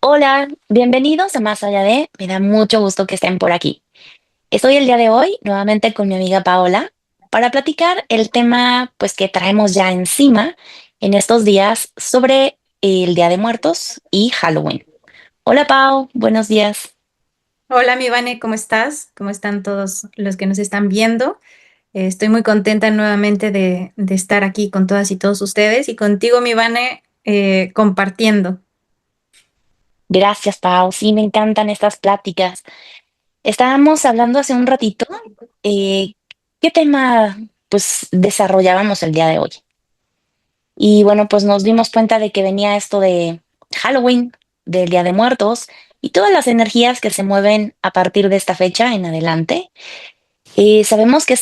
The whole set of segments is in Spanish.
Hola, bienvenidos a Más Allá de. Me da mucho gusto que estén por aquí. Estoy el día de hoy nuevamente con mi amiga Paola para platicar el tema pues que traemos ya encima en estos días sobre el Día de Muertos y Halloween. Hola Pau, buenos días. Hola, mi Vane, ¿cómo estás? ¿Cómo están todos los que nos están viendo? Estoy muy contenta nuevamente de estar aquí con todas y todos ustedes y contigo, mi Vane, compartiendo. Gracias Pau, sí, me encantan estas pláticas. Estábamos hablando hace un ratito, eh, ¿qué tema pues desarrollábamos el día de hoy? Y bueno, pues nos dimos cuenta de que venía esto de Halloween, del Día de Muertos y todas las energías que se mueven a partir de esta fecha en adelante. Sabemos que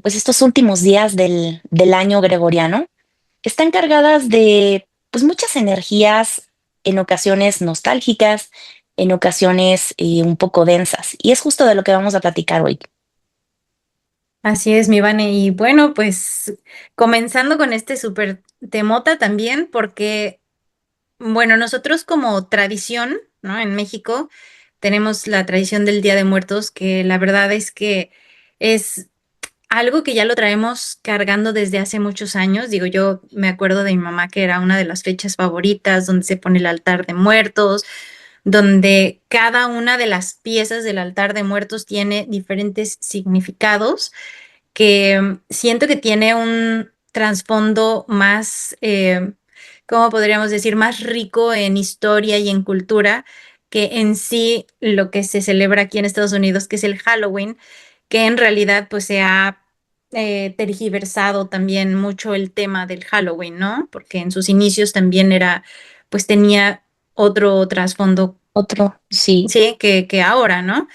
pues estos últimos días del año gregoriano están cargadas de pues muchas energías, en ocasiones nostálgicas, en ocasiones un poco densas. Y es justo de lo que vamos a platicar hoy. Así es, mi Vane. Y bueno, pues comenzando con este súper temota también, porque, bueno, nosotros como tradición, ¿no? En México tenemos la tradición del Día de Muertos, que la verdad es que es algo que ya lo traemos cargando desde hace muchos años. Digo, yo me acuerdo de mi mamá que era una de las fechas favoritas, donde se pone el altar de muertos, donde cada una de las piezas del altar de muertos tiene diferentes significados, que siento que tiene un trasfondo más, ¿cómo podríamos decir?, más rico en historia y en cultura que en sí lo que se celebra aquí en Estados Unidos, que es el Halloween, que en realidad pues se ha tergiversado también mucho el tema del Halloween, ¿no? Porque en sus inicios también era, pues tenía otro trasfondo, Otro, sí. sí, que ahora, ¿no?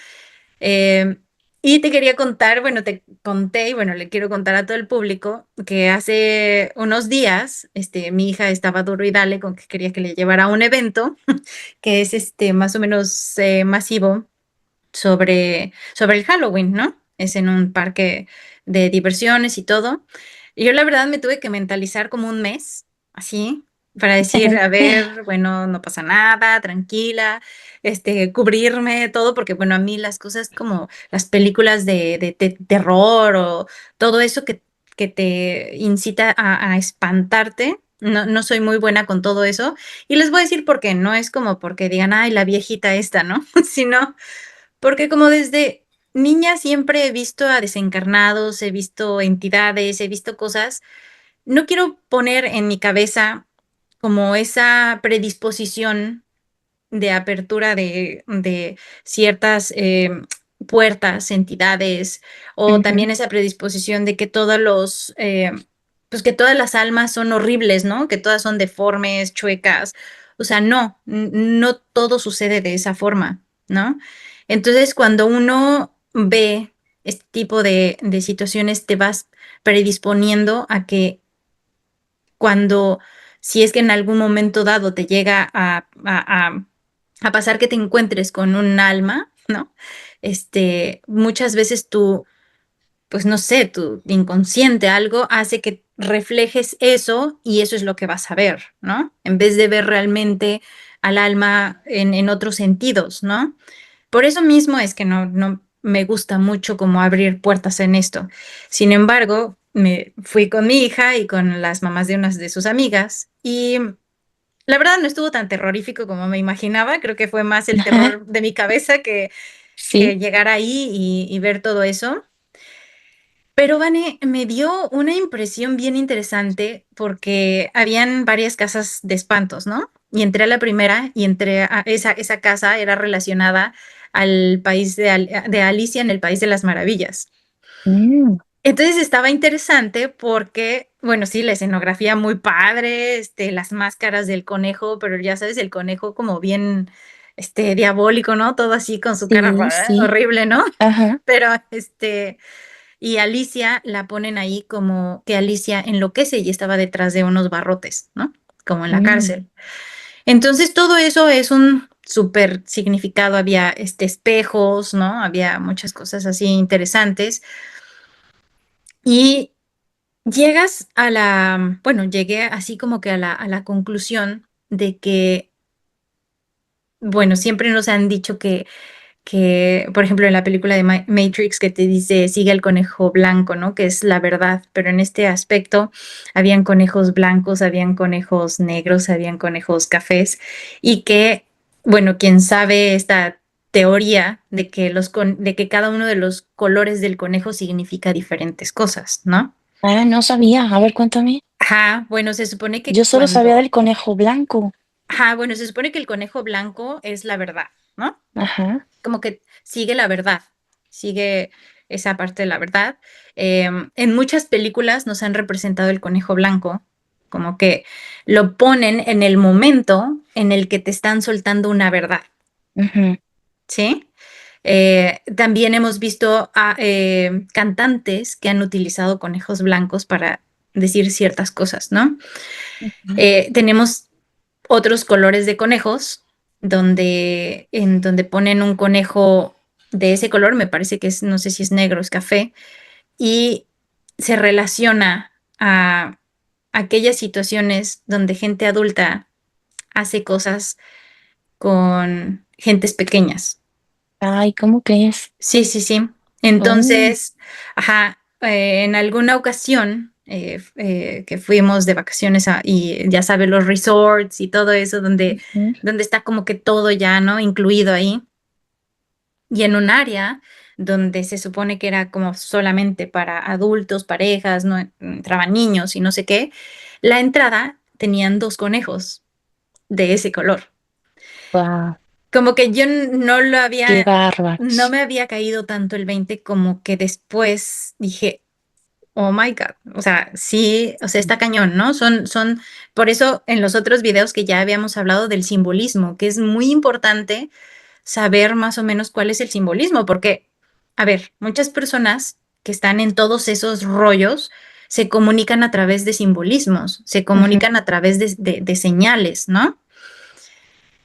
Eh, y te quería contar, bueno, te conté y bueno, le quiero contar a todo el público que hace unos días, mi hija estaba duro y dale con que quería que le llevara a un evento que es más o menos masivo sobre el Halloween, ¿no? Es en un parque de diversiones y todo. Y yo la verdad me tuve que mentalizar como un mes, así, para decir, a ver, bueno, no pasa nada, tranquila, cubrirme, todo, porque bueno, a mí las cosas como las películas de terror o todo eso que te incita a espantarte. No, no soy muy buena con todo eso. Y les voy a decir por qué. No es como porque digan, ay, la viejita esta, ¿no? Sino porque como desde niña siempre he visto a desencarnados, he visto entidades, he visto cosas, no quiero poner en mi cabeza como esa predisposición de apertura de ciertas puertas, entidades, o Ujú. también esa predisposición de que pues que todas las almas son horribles, ¿no? Que todas son deformes, chuecas. O sea, no, no todo sucede de esa forma, ¿no? Entonces, cuando uno ve este tipo de situaciones, te vas predisponiendo a que cuando, si es que en algún momento dado te llega a pasar que te encuentres con un alma, ¿no? Muchas veces tú, pues no sé, tu inconsciente, algo hace que reflejes eso y eso es lo que vas a ver, ¿no? En vez de ver realmente al alma en otros sentidos, ¿no? Por eso mismo es que no me gusta mucho como abrir puertas en esto. Sin embargo, me fui con mi hija y con las mamás de unas de sus amigas y la verdad no estuvo tan terrorífico como me imaginaba. Creo que fue más el terror de mi cabeza que Sí. llegar ahí y ver todo eso. Pero Vane, me dio una impresión bien interesante porque habían varias casas de espantos, ¿no? Y entré a la primera y entré a esa casa era relacionada al país de Alicia en el País de las Maravillas. Mm, Entonces estaba interesante porque, bueno, sí, la escenografía muy padre, las máscaras del conejo, pero ya sabes, el conejo como bien, diabólico, ¿no? Todo así con su cara sí, sí. horrible, ¿no? Ajá. Pero, y Alicia la ponen ahí como que Alicia enloquece y estaba detrás de unos barrotes, ¿no? Como en la Mm, cárcel. Entonces todo eso es un súper significado. Había espejos, ¿no? Había muchas cosas así interesantes. Y llegas bueno, llegué así como que a la conclusión de que bueno, siempre nos han dicho por ejemplo, en la película de Matrix que te dice sigue el conejo blanco, ¿no? Que es la verdad, pero en este aspecto habían conejos blancos, habían conejos negros, habían conejos cafés y que, bueno, quien sabe esta teoría de que de que cada uno de los colores del conejo significa diferentes cosas, ¿no? Ah, no sabía. A ver, cuéntame. Ajá, bueno, Yo solo sabía del conejo blanco. bueno, se supone que el conejo blanco es la verdad, ¿no? Ajá. Como que sigue la verdad, sigue esa parte de la verdad. En muchas películas nos han representado el conejo blanco, como que lo ponen en el momento en el que te están soltando una verdad, Ujú, ¿sí? También hemos visto a cantantes que han utilizado conejos blancos para decir ciertas cosas, ¿no? ujú, Tenemos otros colores de conejos, en donde ponen un conejo de ese color, me parece que es, no sé si es negro, es café, y se relaciona a aquellas situaciones donde gente adulta hace cosas con gentes pequeñas. ay, ¿cómo crees? Sí, sí, sí. Oh, Entonces, ajá, en alguna ocasión que fuimos de vacaciones y ya sabes, los resorts y todo eso, ujú, donde está como que todo ya, ¿no? Incluido ahí. Y en un área donde se supone que era como solamente para adultos, parejas, no entraban niños y no sé qué, la entrada tenían dos conejos de ese color. guau, Como que yo qué no bárbaros. me había caído tanto el 20 como que después dije, oh my God, o sea, sí, o sea, está cañón, ¿no? Por eso en los otros videos que ya habíamos hablado del simbolismo, que es muy importante saber más o menos cuál es el simbolismo, porque, a ver, muchas personas que están en todos esos rollos se comunican a través de simbolismos, se Ujú, comunican a través de señales, ¿no?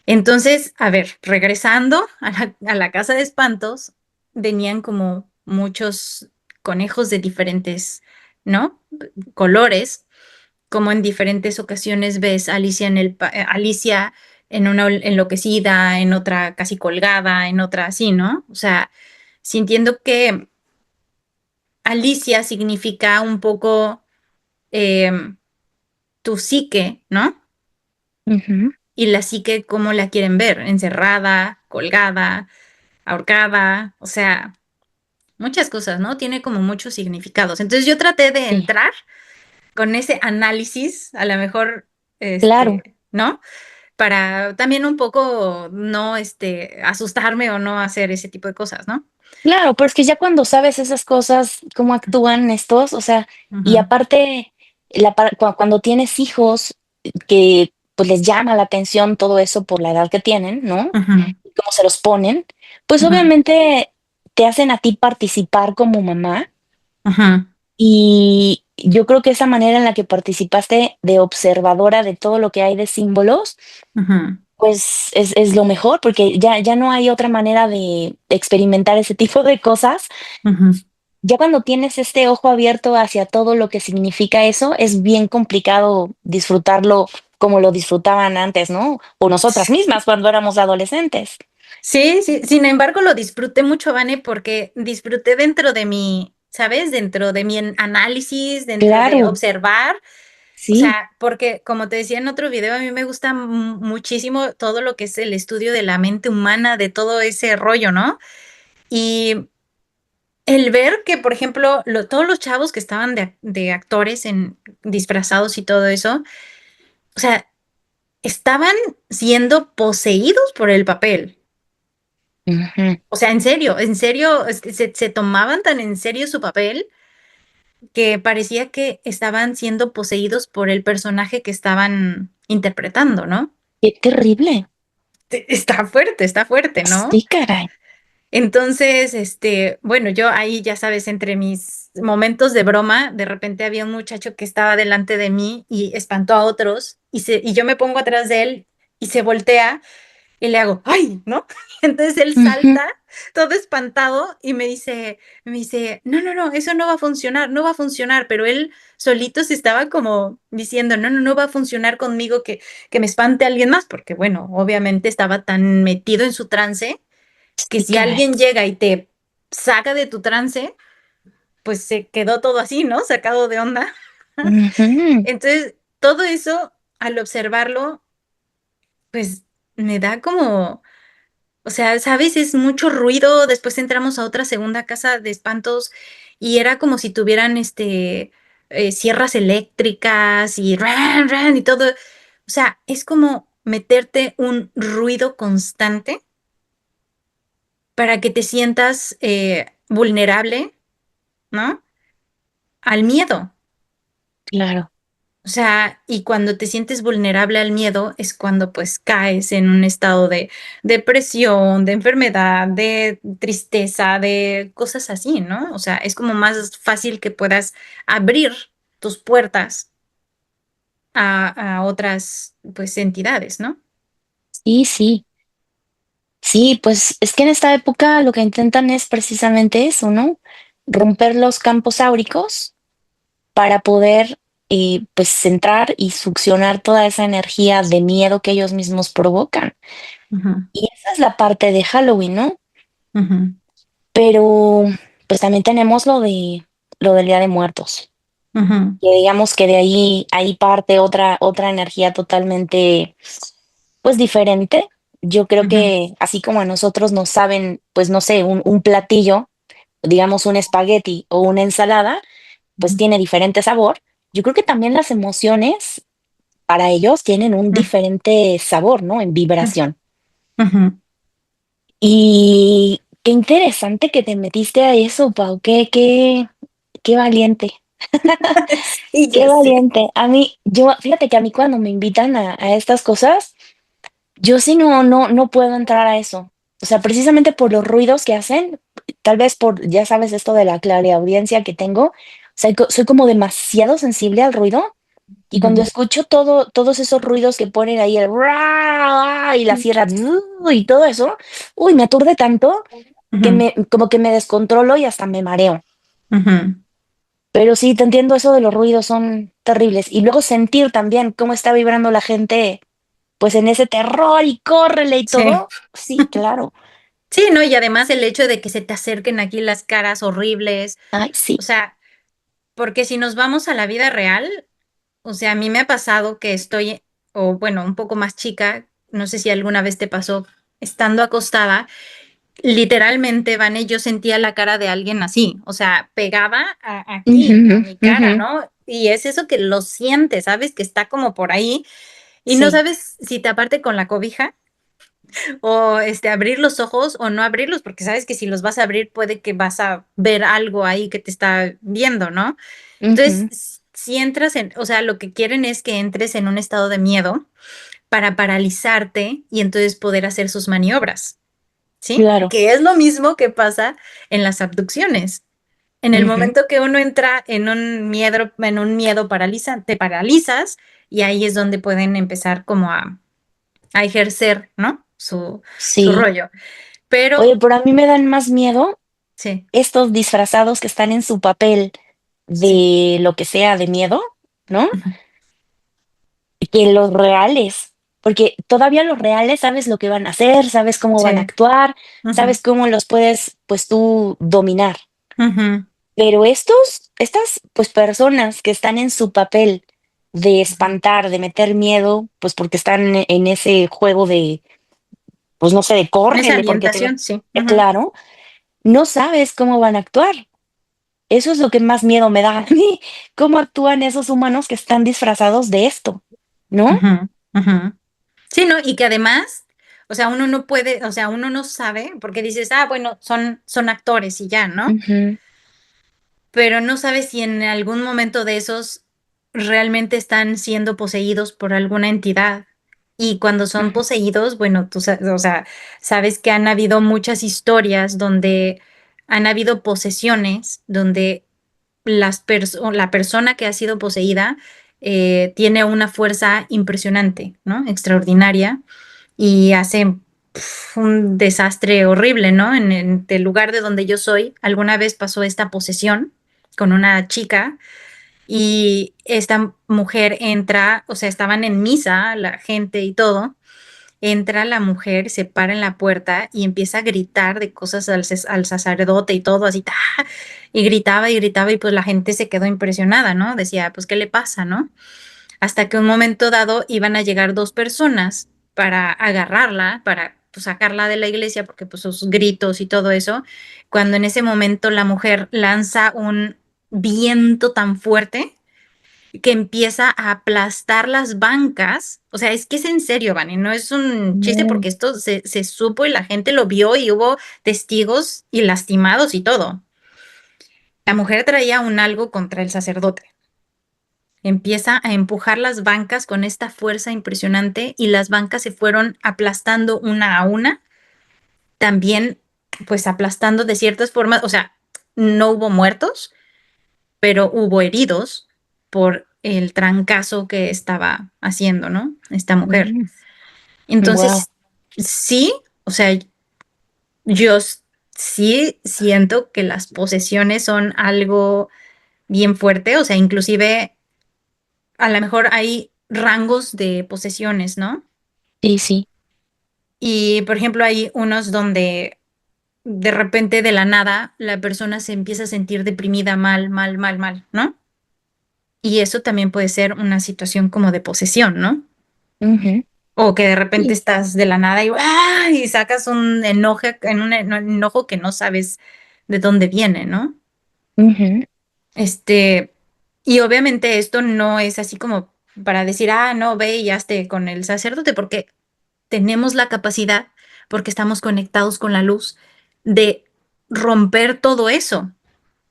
Entonces, a ver, regresando a la casa de espantos, venían como muchos conejos de diferentes, ¿no? Colores, como en diferentes ocasiones ves a Alicia Alicia en una enloquecida, en otra casi colgada, en otra así, ¿no? O sea, sintiendo que Alicia significa un poco em, tu psique, ¿no? ujú, Y la psique, ¿cómo la quieren ver? Encerrada, colgada, ahorcada, o sea, muchas cosas, ¿no? Tiene como muchos significados. Entonces yo traté de sí, entrar con ese análisis, a lo mejor, claro. ¿no? Para también un poco no, asustarme o no hacer ese tipo de cosas, ¿no? Claro, pero es que ya cuando sabes esas cosas, cómo actúan estos, o sea, y Ujú, aparte, cuando tienes hijos que pues les llama la atención todo eso por la edad que tienen, ¿no? ujú, Y cómo se los ponen, pues ujú, obviamente te hacen a ti participar como mamá ujú, y yo creo que esa manera en la que participaste de observadora de todo lo que hay de símbolos, ujú, pues es lo mejor, porque ya no hay otra manera de experimentar ese tipo de cosas. ujú. Ya cuando tienes este ojo abierto hacia todo lo que significa eso, es bien complicado disfrutarlo como lo disfrutaban antes, ¿no? O nosotras mismas cuando éramos adolescentes. Sí, sí, sin embargo lo disfruté mucho, Vane, porque disfruté dentro de ¿sabes? Dentro de mi análisis, dentro de Claro, observar, o sí, sea, porque como te decía en otro video, a mí me gusta muchísimo todo lo que es el estudio de la mente humana, de todo ese rollo, ¿no? Y el ver que, por ejemplo, todos los chavos que estaban de actores disfrazados y todo eso, o sea, estaban siendo poseídos por el papel. ujú. O sea, en serio, es que se tomaban tan en serio su papel que parecía que estaban siendo poseídos por el personaje que estaban interpretando, ¿no? Qué terrible. Está fuerte, ¿no? Sí, caray. Entonces, bueno, yo ahí, ya sabes, entre mis momentos de broma, de repente había un muchacho que estaba delante de mí y espantó a otros y yo me pongo atrás de él y se voltea y le hago, ¡ay! ¿No? Entonces él Ujú. salta todo espantado y me dice, no, no, no, eso no va a funcionar, no va a funcionar, pero él solito se estaba como diciendo, no, no, no va a funcionar conmigo que me espante a alguien más, porque bueno, obviamente estaba tan metido en su trance que Sí, si caray. alguien llega y te saca de tu trance, pues se quedó todo así, ¿no? Sacado de onda. Ujú. Entonces, todo eso, al observarlo, pues me da como, o sea, ¿sabes? Es mucho ruido. Después entramos a otra segunda casa de espantos y era como si tuvieran sierras eléctricas y ran, ran y todo. O sea, es como meterte un ruido constante para que te sientas vulnerable, ¿no? Al miedo. Claro. O sea, y cuando te sientes vulnerable al miedo es cuando pues caes en un estado de depresión, de enfermedad, de tristeza, de cosas así, ¿no? O sea, es como más fácil que puedas abrir tus puertas a otras pues entidades, ¿no? Sí, sí. Sí, pues es que en esta época lo que intentan es precisamente eso, ¿no? Romper los campos áuricos para poder, pues, centrar y succionar toda esa energía de miedo que ellos mismos provocan. Ujú, Y esa es la parte de Halloween, ¿no? ujú, Pero, pues, también tenemos lo del Día de Muertos, ujú, que digamos que de ahí parte otra energía totalmente, pues, diferente. Yo creo ujú, que así como a nosotros nos saben, pues, no sé, un platillo, digamos, un espagueti o una ensalada, pues, ujú, tiene diferente sabor. Yo creo que también las emociones para ellos tienen un diferente sabor, ¿no? En vibración. ujú, ujú. Y qué interesante que te metiste a eso, Pau, qué valiente, Sí, qué ya sé. valiente. A mí, fíjate que a mí cuando me invitan a estas cosas, yo sí no puedo entrar a eso. O sea, precisamente por los ruidos que hacen, tal vez por, ya sabes, esto de la clareaudiencia que tengo, o sea, soy como demasiado sensible al ruido. Y cuando Ujú, escucho todos esos ruidos que ponen ahí, el "ra", y la sierra, y todo eso, uy, me aturde tanto que ujú, como que me descontrolo y hasta me mareo. ujú. Pero sí, te entiendo, eso de los ruidos son terribles. Y luego sentir también cómo está vibrando la gente, pues en ese terror y córrele y Sí. todo. Sí, claro. Sí, ¿no? Y además el hecho de que se te acerquen aquí las caras horribles, Ay, o sí. sea, porque si nos vamos a la vida real, o sea, a mí me ha pasado que estoy, o bueno, un poco más chica, no sé si alguna vez te pasó, estando acostada, literalmente, Vane, yo sentía la cara de alguien así, o sea, pegada aquí, Ujú, a mi ujú. cara, ¿no? Y es eso que lo sientes, ¿sabes? Que está como por ahí y no Sí. sabes si taparte con la cobija o abrir los ojos o no abrirlos, porque sabes que si los vas a abrir puede que vas a ver algo ahí que te está viendo, ¿no? Entonces, Ujú. si entras en, o sea, lo que quieren es que entres en un estado de miedo para paralizarte y entonces poder hacer sus maniobras, ¿sí? Claro. Que es lo mismo que pasa en las abducciones. En el Ujú. momento que uno entra en un miedo te paralizas y ahí es donde pueden empezar como a ejercer, ¿no? Su Sí. rollo. Pero, Oye, pero a mí me dan más miedo sí, estos disfrazados que están en su papel sí. de lo que sea de miedo, ¿no? Ujú, Que los reales, porque todavía los reales sabes lo que van a hacer, sabes cómo van a sí. actuar, Ujú, sabes cómo los puedes, pues, tú dominar. ujú, Pero estas, pues, personas que están en su papel de ujú. espantar, de meter miedo, pues, porque están en ese juego de, pues, no sé, de En esa córrele porque te ambientación, sí. Ujú, claro, no sabes cómo van a actuar. Eso es lo que más miedo me da a mí, cómo actúan esos humanos que están disfrazados de esto, ¿no? ujú, ujú. Sí, ¿no? Y que además, o sea, uno no puede, o sea, uno no sabe, porque dices, ah, bueno, son actores y ya, ¿no? Ujú, Pero no sabes si en algún momento de esos realmente están siendo poseídos por alguna entidad. Y cuando son ujú, poseídos, bueno, o sea, sabes que han habido muchas historias donde han habido posesiones, donde la persona que ha sido poseída tiene una fuerza impresionante, ¿no? Extraordinaria y hace un desastre horrible, ¿no? En el lugar de donde yo soy, alguna vez pasó esta posesión con una chica y esta mujer entra, o sea, estaban en misa, la gente y todo. Entra la mujer, se para en la puerta y empieza a gritar de cosas al sacerdote y todo así, ¡ta! Y gritaba y pues la gente se quedó impresionada, ¿no? Decía, pues, ¿qué le pasa, no? Hasta que un momento dado iban a llegar dos personas para agarrarla, para pues, sacarla de la iglesia, porque pues sus gritos y todo eso, cuando en ese momento la mujer lanza un viento tan fuerte que empieza a aplastar las bancas. O sea, es que es en serio, Vani, no es un chiste No, porque esto se supo y la gente lo vio y hubo testigos y lastimados y todo. La mujer traía un algo contra el sacerdote. Empieza a empujar las bancas con esta fuerza impresionante y las bancas se fueron aplastando una a una, también pues aplastando de ciertas formas, o sea, no hubo muertos, pero hubo heridos por el trancazo que estaba haciendo, ¿no? Esta mujer. wow, Entonces, sí, o sea, yo sí siento que las posesiones son algo bien fuerte, o sea, inclusive a lo mejor hay rangos de posesiones, ¿no? sí, sí, Y, por ejemplo, hay unos donde de repente de la nada la persona se empieza a sentir deprimida, mal, mal, mal, mal, ¿no? Y eso también puede ser una situación como de posesión, ¿no? ujú, O que de repente sí, estás de la nada y, ¡ah! Y sacas un enojo, en un enojo que no sabes de dónde viene, ¿no? ujú, Este, y obviamente esto no es así como para decir, ah, no, ve y hazte con el sacerdote, porque tenemos la capacidad, porque estamos conectados con la luz, de romper todo eso,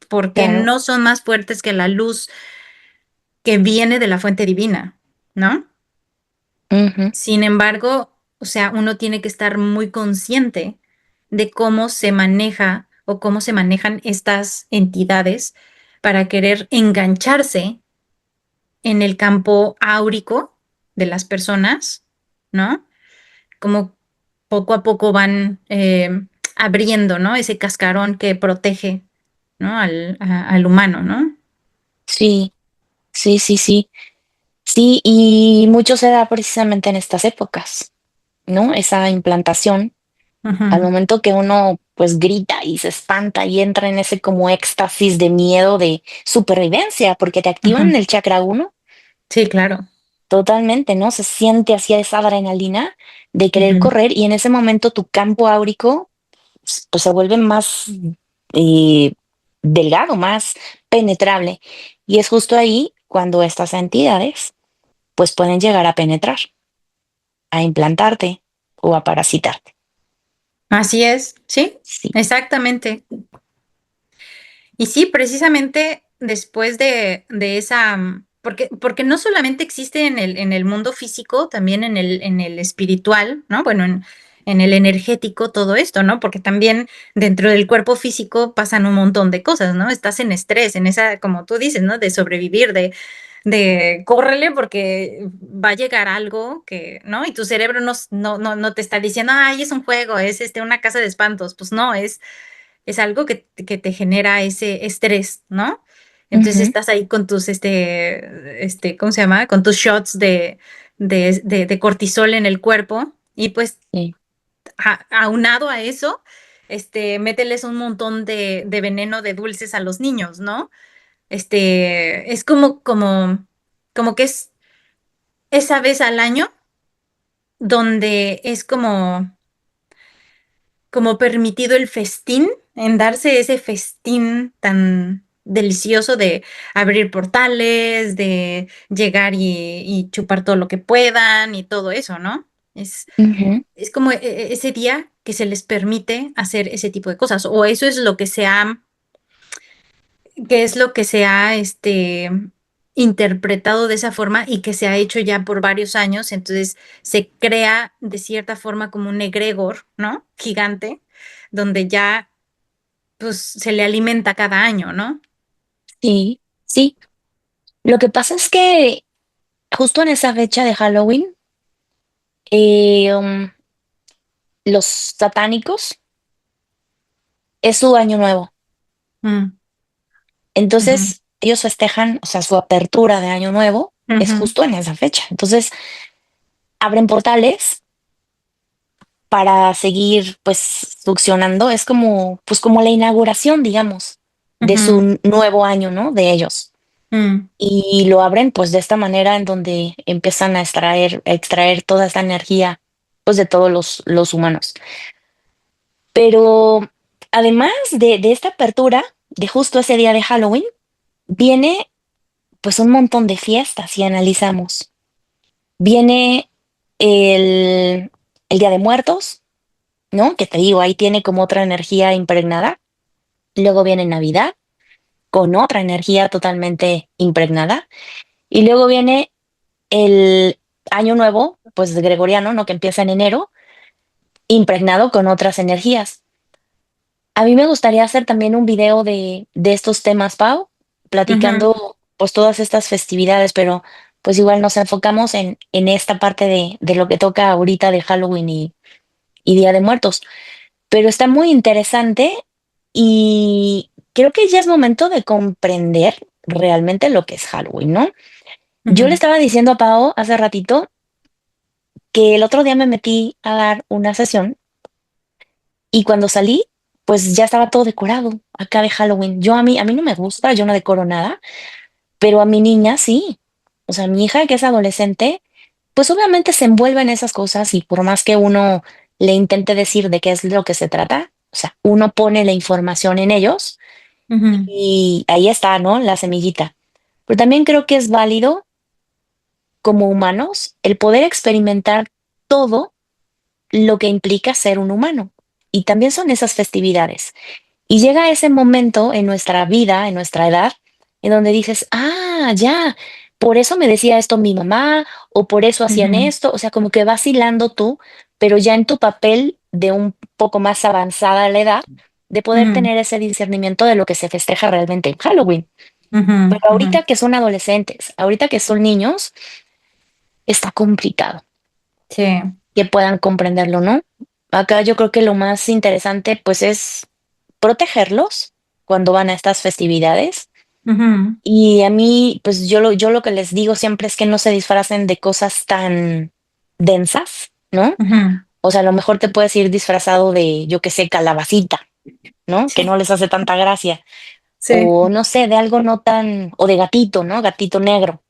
porque claro, no son más fuertes que la luz que viene de la fuente divina, ¿no? ujú, Sin embargo, o sea, uno tiene que estar muy consciente de cómo se maneja o cómo se manejan estas entidades para querer engancharse en el campo áurico de las personas, ¿no? Como poco a poco van abriendo, ¿no? Ese cascarón que protege, ¿no? Al humano, ¿no? sí, sí, sí, sí, sí, y mucho se da precisamente en estas épocas, ¿no? Esa implantación, al Ujú, momento que uno pues grita y se espanta y entra en ese como éxtasis de miedo, de supervivencia, porque te activan ujú. el chakra uno Sí, claro. totalmente, ¿no? Se siente así esa adrenalina de querer Ujú. correr y en ese momento tu campo áurico pues se vuelve más eh, delgado, más penetrable. Y es justo ahí cuando estas entidades pues pueden llegar a penetrar, a implantarte o a parasitarte. Así es, sí, Sí. exactamente. Y sí, precisamente después de esa, porque no solamente existe en el mundo físico, también en el espiritual, ¿no? Bueno, en el energético, todo esto, ¿no? Porque también dentro del cuerpo físico pasan un montón de cosas, ¿no? Estás en estrés, en esa, como tú dices, ¿no? De sobrevivir, de córrele porque va a llegar algo que, ¿no? Y tu cerebro no te está diciendo, ay, es un juego, es una casa de espantos. Pues no, es algo que te genera ese estrés, ¿no? Entonces Ujú, estás ahí con tus, ¿cómo se llama? Con tus shots de cortisol en el cuerpo y pues sí. aunado a eso, mételes un montón de veneno de dulces a los niños, ¿no? Es como que es esa vez al año donde es como permitido el festín, en darse ese festín tan delicioso de abrir portales, de llegar y chupar todo lo que puedan y todo eso, ¿no? Es, Ujú, es como ese día que se les permite hacer ese tipo de cosas, o eso es lo que se ha interpretado de esa forma y que se ha hecho ya por varios años, entonces se crea de cierta forma como un egregor, ¿no? Gigante, donde ya pues se le alimenta cada año, ¿no? sí, sí. Lo que pasa es que justo en esa fecha de Halloween, los satánicos es su año nuevo. mm, ujú, Entonces, ellos festejan, o sea, su apertura de año nuevo es ujú, justo en esa fecha. Entonces, abren portales para seguir, pues, succionando. Es como, pues, como la inauguración, digamos, de ujú, su nuevo año, ¿no? De ellos. mm, Y lo abren, pues, de esta manera en donde empiezan a extraer toda esta energía, pues, de todos los humanos. Pero además de esta apertura, de justo ese día de Halloween, viene, pues, un montón de fiestas, si analizamos. Viene el Día de Muertos, ¿no? Que te digo, ahí tiene como otra energía impregnada. Luego viene Navidad, con otra energía totalmente impregnada. Y luego viene el Año Nuevo, pues gregoriano, ¿no? Que empieza en enero, impregnado con otras energías. A mí me gustaría hacer también un video de estos temas, Pau, ujú, platicando pues todas estas festividades, pero pues igual nos enfocamos en esta parte de lo que toca ahorita de Halloween y Día de Muertos. Pero está muy interesante y creo que ya es momento de comprender realmente lo que es Halloween, ¿no? Yo le ujú, estaba diciendo a Pau hace ratito que el otro día me metí a dar una sesión y cuando salí, pues ya estaba todo decorado acá de Halloween. A mí no me gusta, yo no decoro nada, pero a mi niña sí. O sea, mi hija que es adolescente, pues obviamente se envuelve en esas cosas y por más que uno le intente decir de qué es lo que se trata, o sea, uno pone la información en ellos ujú, y ahí está, ¿no? La semillita. Pero también creo que es válido como humanos el poder experimentar todo lo que implica ser un humano. Y también son esas festividades. Y llega ese momento en nuestra vida, en nuestra edad, en donde dices, ah, ya, por eso me decía esto mi mamá, o por eso hacían ujú, esto, o sea, como que vas hilando tú, pero ya en tu papel de un poco más avanzada la edad, de poder ujú, tener ese discernimiento de lo que se festeja realmente en Halloween. ujú, Pero ujú. ahorita que son adolescentes, ahorita que son niños, está complicado Sí. que puedan comprenderlo, ¿no? Acá yo creo que lo más interesante, pues, es protegerlos cuando van a estas festividades. Ujú, Y a mí, pues yo lo que les digo siempre es que no se disfracen de cosas tan densas, ¿no? ujú. O sea, a lo mejor te puedes ir disfrazado de, yo qué sé, calabacita, ¿no? Que Sí, no les hace tanta gracia. sí. O no sé, de algo no tan, o de gatito, ¿no? Gatito negro.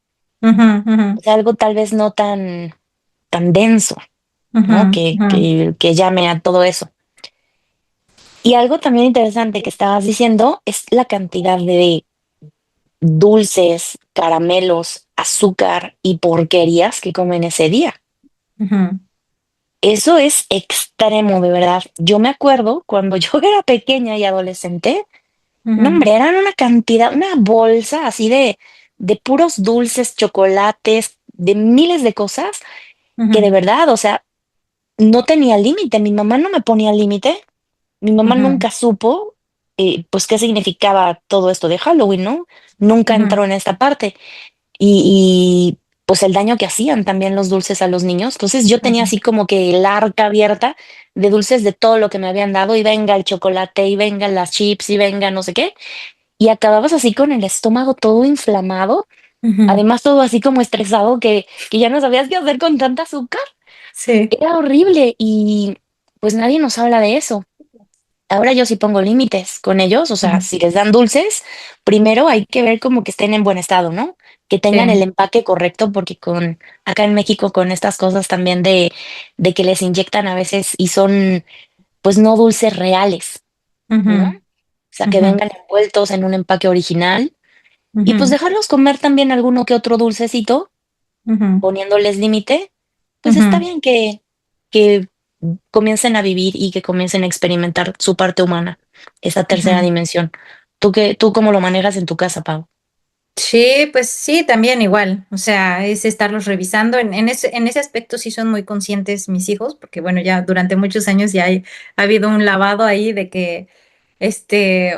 Ujú, ujú, O sea, algo tal vez no tan denso, ujú, ¿no? Que, ujú, que, que llame a todo eso. Y algo también interesante que estabas diciendo es la cantidad de dulces, caramelos, azúcar y porquerías que comen ese día. ujú, Eso es extremo, de verdad. Yo me acuerdo cuando yo era pequeña y adolescente, no, ujú, hombre, eran una cantidad, una bolsa así de puros dulces, chocolates, de miles de cosas que de ujú, verdad, o sea, no tenía límite. Mi mamá no me ponía límite. Mi mamá ujú, nunca supo, pues, qué significaba todo esto de Halloween, ¿no? Nunca ujú, entró en esta parte. Y, pues, el daño que hacían también los dulces a los niños. Entonces, yo tenía ujú, así como que el arca abierta de dulces de todo lo que me habían dado, y venga el chocolate, y venga las chips, y venga no sé qué, y acababas así con el estómago todo inflamado, ujú. además todo así como estresado que ya no sabías qué hacer con tanta azúcar. Sí. Era horrible y, pues, nadie nos habla de eso. Ahora yo sí pongo límites con ellos, o sea, Ujú, si les dan dulces, primero hay que ver como que estén en buen estado, ¿no? Que tengan el sí. empaque correcto, porque acá en México con estas cosas también de que les inyectan a veces y son, pues, no dulces reales, Ujú, ¿no? O sea, que ujú, vengan envueltos en un empaque original y pues ujú, dejarlos comer también alguno que otro dulcecito, ujú, poniéndoles límite, pues está ujú, bien que comiencen a vivir y que comiencen a experimentar su parte humana, esa tercera ujú. dimensión. ¿Tú cómo lo manejas en tu casa, Pau? Sí, pues sí, también igual. O sea, es estarlos revisando. En ese aspecto sí son muy conscientes mis hijos, porque bueno, ya durante muchos años ya ha habido un lavado ahí de que,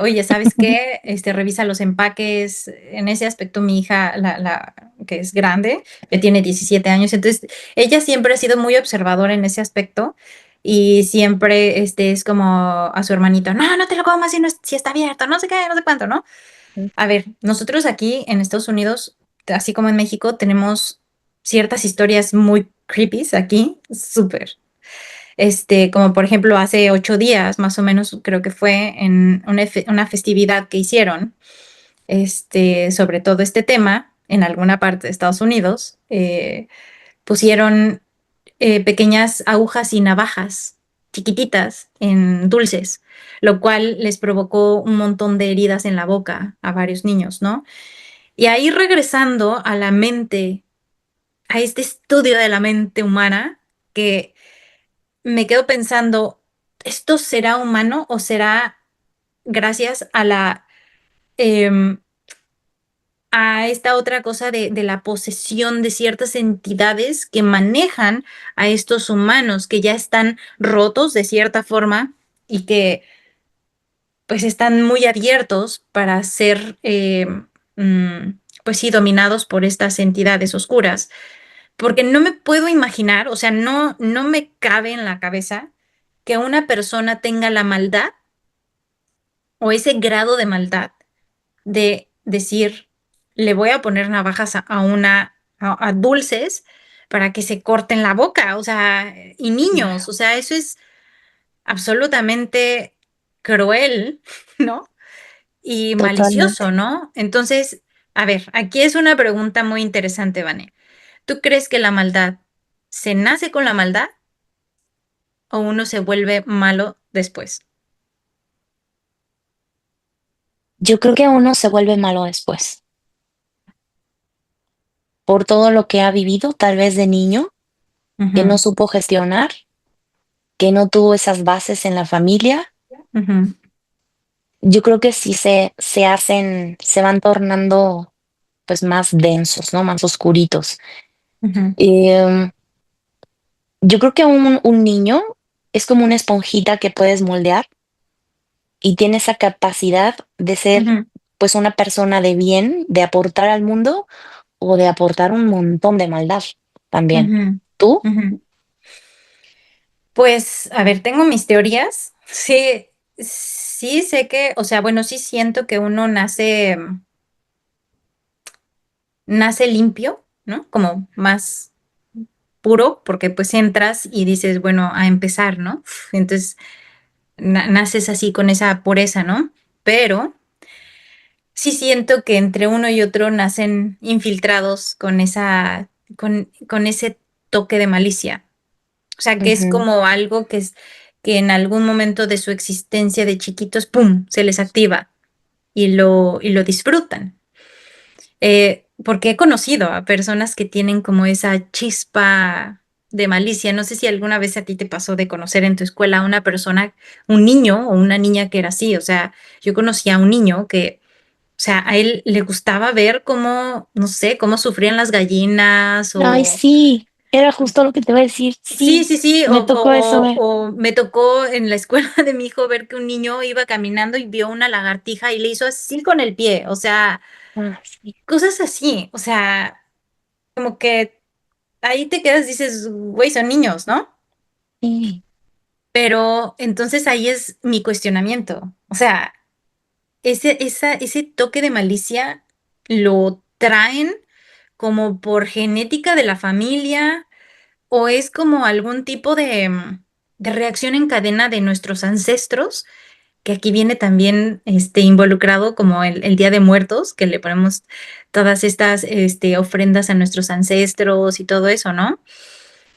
oye, ¿sabes qué? Revisa los empaques. En ese aspecto, mi hija, la que es grande, que tiene 17 años, entonces ella siempre ha sido muy observadora en ese aspecto. y siempre es como a su hermanito, no, no te lo comas si, no si está abierto, no sé qué, no sé cuánto, ¿no? Mm. A ver, nosotros aquí en Estados Unidos, así como en México, tenemos ciertas historias muy creepy aquí, súper. Como por ejemplo, hace 8 días, más o menos, creo que fue en una festividad que hicieron, sobre todo este tema, en alguna parte de Estados Unidos, pusieron pequeñas agujas y navajas chiquititas en dulces, lo cual les provocó un montón de heridas en la boca a varios niños, ¿no? Y ahí regresando a la mente, a este estudio de la mente humana, que me quedo pensando, ¿esto será humano o será gracias em, a esta otra cosa de la posesión de ciertas entidades que manejan a estos humanos que ya están rotos de cierta forma y que pues están muy abiertos para ser, pues sí, dominados por estas entidades oscuras? Porque no me puedo imaginar, o sea, no me cabe en la cabeza que una persona tenga la maldad o ese grado de maldad de decir, le voy a poner navajas a dulces para que se corten la boca, o sea, y niños, Claro, o sea, eso es absolutamente cruel, ¿no? Y malicioso, totalmente. ¿no? Entonces, a ver, aquí es una pregunta muy interesante, Vane. ¿Tú crees que la maldad se nace con la maldad o uno se vuelve malo después? Yo creo que uno se vuelve malo después, por todo lo que ha vivido, tal vez de niño, que no Ujú, supo gestionar, que no tuvo esas bases en la familia. ujú, Yo creo que sí se van tornando, pues, más densos, ¿no? Más oscuritos. ujú, Em, yo creo que un niño es como una esponjita que puedes moldear y tiene esa capacidad de ser, ujú, pues, una persona de bien, de aportar al mundo o de aportar un montón de maldad también. ujú, ¿Tú? ujú. Pues, a ver, tengo mis teorías. Sí, sí sé que, o sea, bueno, sí siento que uno nace limpio, ¿no? Como más puro, porque pues entras y dices, bueno, a empezar, ¿no? Entonces, naces así con esa pureza, ¿no? Pero sí siento que entre uno y otro nacen infiltrados con ese toque de malicia. O sea, que es Ujú, como algo que en algún momento de su existencia de chiquitos, ¡pum!, se les activa y lo disfrutan. Porque he conocido a personas que tienen como esa chispa de malicia. No sé si alguna vez a ti te pasó de conocer en tu escuela a una persona, un niño o una niña que era así. O sea, yo conocí a un niño que, o sea, a él le gustaba ver cómo, no sé, cómo sufrían las gallinas ay, o sí, era justo lo que te iba a decir. sí, Sí, sí, sí, me tocó eso ver. o me tocó en la escuela de mi hijo ver que un niño iba caminando y vio una lagartija y le hizo así con el pie, o sea, Ah, sí, cosas así, o sea, como que ahí te quedas, dices, güey, son niños, ¿no? sí. Pero entonces ahí es mi cuestionamiento, o sea, ese toque de malicia lo traen como por genética de la familia. ¿O es como algún tipo de reacción en cadena de nuestros ancestros? Que aquí viene también involucrado como el Día de Muertos, que le ponemos todas estas ofrendas a nuestros ancestros y todo eso, ¿no?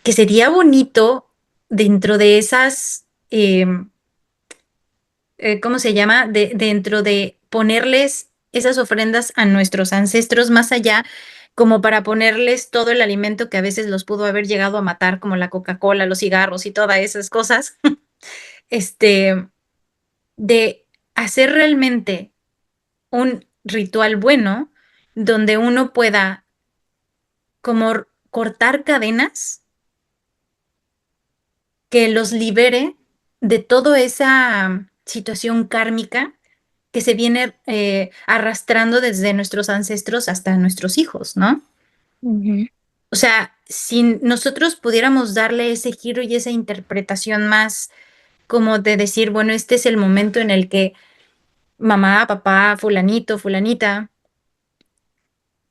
Que sería bonito dentro de esas, ¿cómo se llama? Dentro de ponerles esas ofrendas a nuestros ancestros más allá, como para ponerles todo el alimento que a veces los pudo haber llegado a matar, como la Coca-Cola, los cigarros y todas esas cosas, este, de hacer realmente un ritual bueno donde uno pueda como cortar cadenas que los libere de toda esa situación kármica que se viene arrastrando desde nuestros ancestros hasta nuestros hijos, ¿no? Ujú. O sea, si nosotros pudiéramos darle ese giro y esa interpretación más como de decir, bueno, este es el momento en el que mamá, papá, fulanito, fulanita,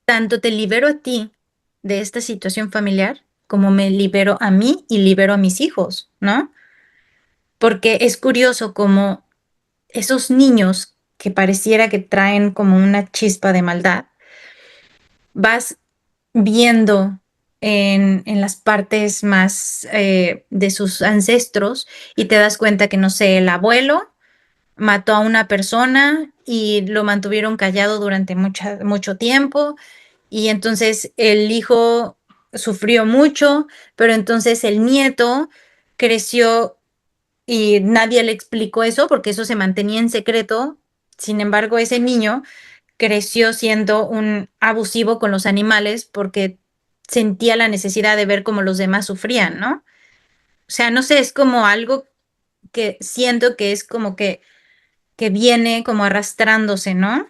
tanto te libero a ti de esta situación familiar como me libero a mí y libero a mis hijos, ¿no? Porque es curioso como esos niños que pareciera que traen como una chispa de maldad, vas viendo en las partes más de sus ancestros y te das cuenta que, no sé, el abuelo mató a una persona y lo mantuvieron callado durante mucho tiempo y entonces el hijo sufrió mucho, pero entonces el nieto creció y nadie le explicó eso porque eso se mantenía en secreto. Sin embargo, ese niño creció siendo un abusivo con los animales porque sentía la necesidad de ver cómo los demás sufrían, ¿no? O sea, no sé, es como algo que siento que es como que viene como arrastrándose, ¿no?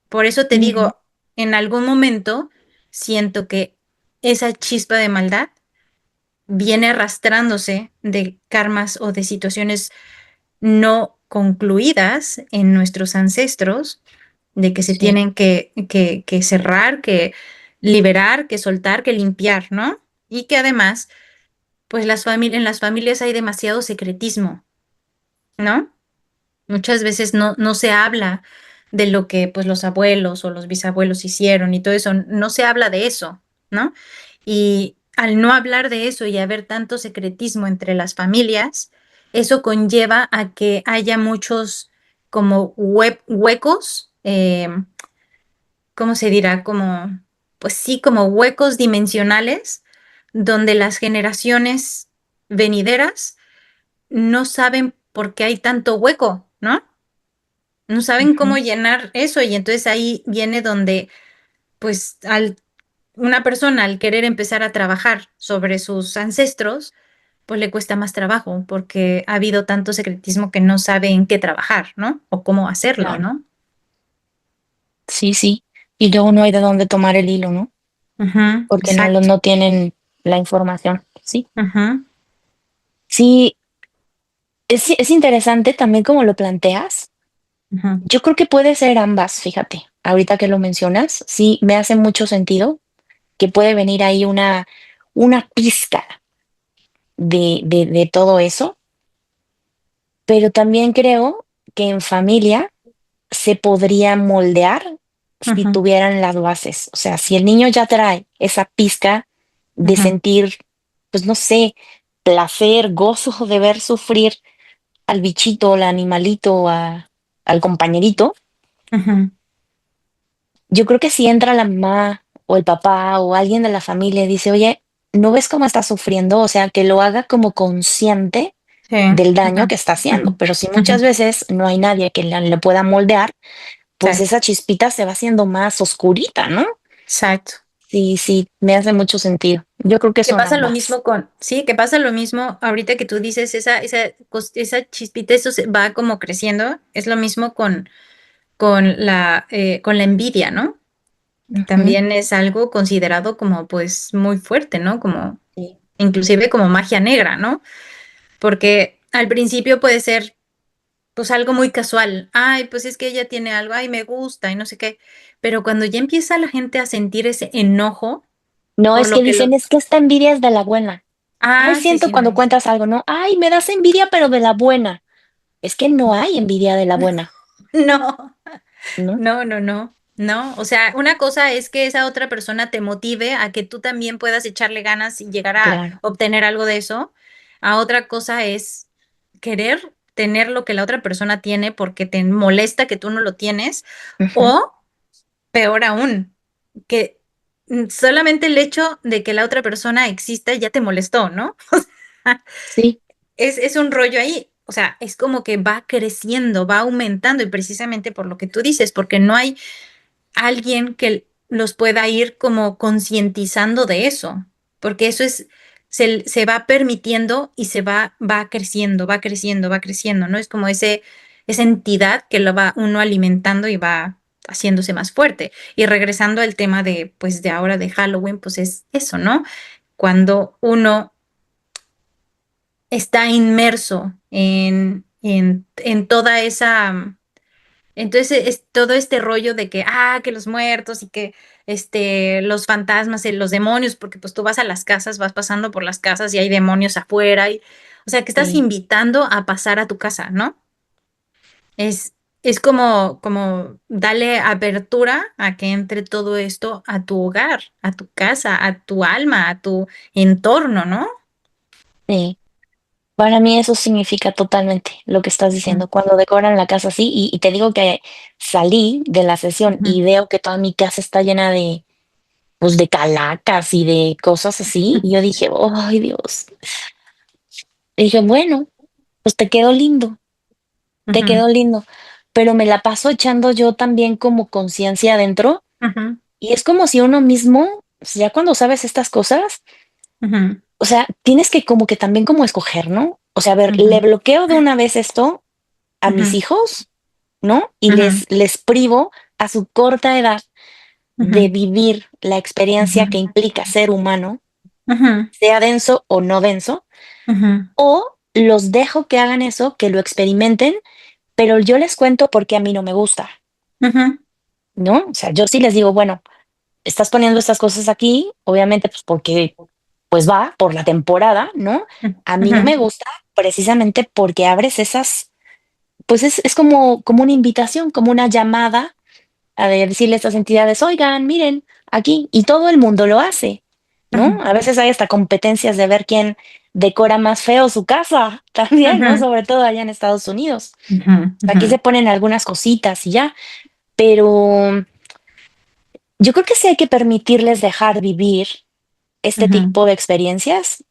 Por eso te Ujú. digo, en algún momento siento que esa chispa de maldad viene arrastrándose de karmas o de situaciones no concluidas en nuestros ancestros, de que se Sí, tienen que cerrar, que liberar, que soltar, que limpiar, ¿no? Y que además, pues en las familias hay demasiado secretismo, ¿no? Muchas veces no se habla de lo que pues los abuelos o los bisabuelos hicieron y todo eso, no se habla de eso, ¿no? Y al no hablar de eso y haber tanto secretismo entre las familias, eso conlleva a que haya muchos como huecos, ¿cómo se dirá? Como, pues sí, como huecos dimensionales donde las generaciones venideras no saben por qué hay tanto hueco, ¿no? No saben cómo ujú, llenar eso y entonces ahí viene donde, pues, una persona al querer empezar a trabajar sobre sus ancestros, pues le cuesta más trabajo porque ha habido tanto secretismo que no sabe en qué trabajar, ¿no? O cómo hacerlo, claro. ¿no? Sí, sí. Y luego no hay de dónde tomar el hilo, ¿no? Ujú, Porque exacto. no tienen la información. Sí. Ujú, Sí, es interesante también como lo planteas. ujú, Yo creo que puede ser ambas, fíjate. Ahorita que lo mencionas, sí, me hace mucho sentido que puede venir ahí una pizca de todo eso, pero también creo que en familia se podría moldear si ujú, tuvieran las bases. O sea, si el niño ya trae esa pizca de ujú, sentir, pues no sé, placer, gozo de ver sufrir al bichito, al animalito, al compañerito, ujú. yo creo que si entra la mamá o el papá o alguien de la familia y dice, oye, ¿no ves cómo está sufriendo? O sea, que lo haga como consciente Sí. del Ujú, daño que está haciendo. ujú, Pero si ujú. muchas veces no hay nadie que le pueda moldear, pues Exacto. esa chispita se va haciendo más oscurita, ¿no? Exacto. Sí, sí, me hace mucho sentido. Yo creo que Que son pasa lo ambas. mismo sí, que pasa lo mismo ahorita que tú dices, esa chispita, eso se va como creciendo, es lo mismo con la envidia, ¿no? Que Ujú, también es algo considerado como pues muy fuerte, ¿no? Como sí, inclusive como magia negra, ¿no? Porque al principio puede ser pues algo muy casual, ay, pues es que ella tiene algo, ay, me gusta y no sé qué, pero cuando ya empieza la gente a sentir ese enojo no, por es que lo que dicen, es que esta envidia es de la buena. Ay, sí, siento sí, no, cuando cuentas algo, ¿no? Ay, me das envidia, pero de la buena. Es que no hay envidia de la buena, no. ¿no? No, no, no, no. O sea, una cosa es que esa otra persona te motive a que tú también puedas echarle ganas y llegar a Claro. obtener algo de eso. A otra cosa es querer tener lo que la otra persona tiene porque te molesta que tú no lo tienes. Ujú, O peor aún, que solamente el hecho de que la otra persona exista ya te molestó, ¿no? sí, Es un rollo ahí. O sea, es como que va creciendo, va aumentando y precisamente por lo que tú dices, porque no hay alguien que los pueda ir como concientizando de eso, porque eso se va permitiendo y va creciendo, va creciendo, va creciendo, ¿no? Es como esa entidad que lo va uno alimentando y va haciéndose más fuerte. Y regresando al tema de, pues, de ahora de Halloween, pues es eso, ¿no? cuando uno está inmerso en toda esa. Entonces es todo este rollo de que los muertos y que los fantasmas, los demonios, porque pues tú vas a las casas, vas pasando por las casas y hay demonios afuera, o sea, que estás Sí, invitando a pasar a tu casa, ¿no? Es como darle apertura a que entre todo esto a tu hogar, a tu casa, a tu alma, a tu entorno, ¿no? sí. Para mí eso significa totalmente lo que estás Ujú, diciendo, cuando decoran la casa así, y te digo que salí de la sesión ujú, y veo que toda mi casa está llena de, pues, de calacas y de cosas así, y yo dije: "Ay, Dios". Y dije: "Bueno, pues te ujú, quedó lindo", pero me la paso echando yo también como conciencia adentro, ujú, y es como si uno mismo, ya cuando sabes estas cosas, ujú, o sea, tienes que como que también como escoger, ¿no? O sea, a ver, ujú, ¿le bloqueo de una vez esto a mis ujú, hijos, no? Y ujú, les privo a su corta edad de ujú, vivir la experiencia que ujú, implica ser humano, ujú, sea denso o no denso, ujú, o los dejo que hagan eso, que lo experimenten, pero yo les cuento porque a mí no me gusta, ujú, ¿no? O sea, yo sí les digo, bueno, estás poniendo estas cosas aquí, obviamente, pues porque pues va por la temporada, ¿no? A mí no ujú, me gusta precisamente porque abres esas, pues es como una invitación, como una llamada a de decirle a estas entidades, oigan, miren, aquí, y todo el mundo lo hace, ¿no? ujú, A veces hay hasta competencias de ver quién decora más feo su casa, también, ¿no? ujú, Sobre todo allá en Estados Unidos. ujú, Aquí se ujú, ponen algunas cositas y ya, pero yo creo que sí hay que permitirles dejar vivir este ujú, tipo de experiencias,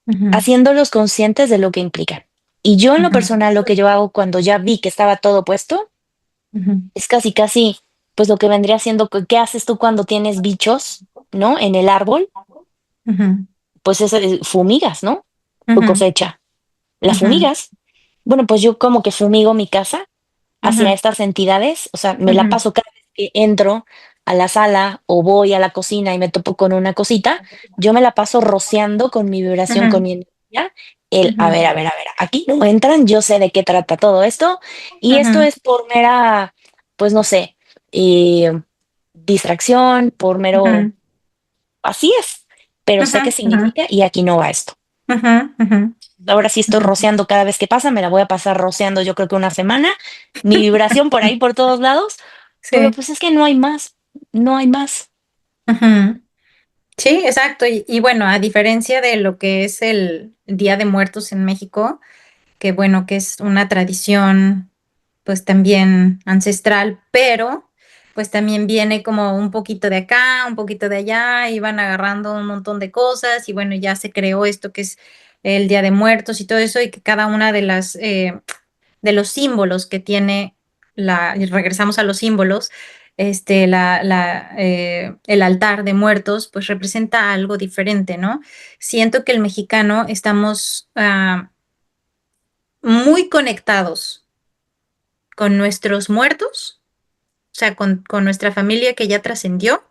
ujú, haciéndolos conscientes de lo que implican. Y yo en lo ujú, personal, lo que yo hago cuando ya vi que estaba todo puesto, ujú, es casi, casi, pues lo que vendría siendo, ¿qué haces tú cuando tienes bichos, ¿no? En el árbol, ujú, pues es, fumigas, ¿no? Tu ujú, cosecha, la ujú, fumigas. Bueno, pues yo como que fumigo mi casa hacia ujú, estas entidades, o sea, me la ujú, paso cada vez que entro a la sala o voy a la cocina y me topo con una cosita, yo me la paso rociando con mi vibración, con ujú, mi energía, el, ujú, a ver, aquí no entran, yo sé de qué trata todo esto, y esto ujú, es por mera, pues no sé, eh, distracción, por mero, ujú, así es, pero sé qué ujú, significa y aquí no va esto. ujú, ujú, Ahora sí estoy ujú. rociando cada vez que pasa, me la voy a pasar rociando yo creo que una semana, mi vibración por ahí por todos lados, pero Sí. pues es que no hay más, no hay más. Ujú. Sí, exacto. Y bueno, a diferencia de lo que es el Día de Muertos en México, que bueno, que es una tradición pues también ancestral, pero pues también viene como un poquito de acá, un poquito de allá, y van agarrando un montón de cosas y bueno, ya se creó esto que es el Día de Muertos y todo eso, y que cada una de las de los símbolos que tiene y regresamos a los símbolos, el altar de muertos, pues representa algo diferente, ¿no? Siento que el mexicano estamos muy conectados con nuestros muertos, o sea, con nuestra familia que ya trascendió,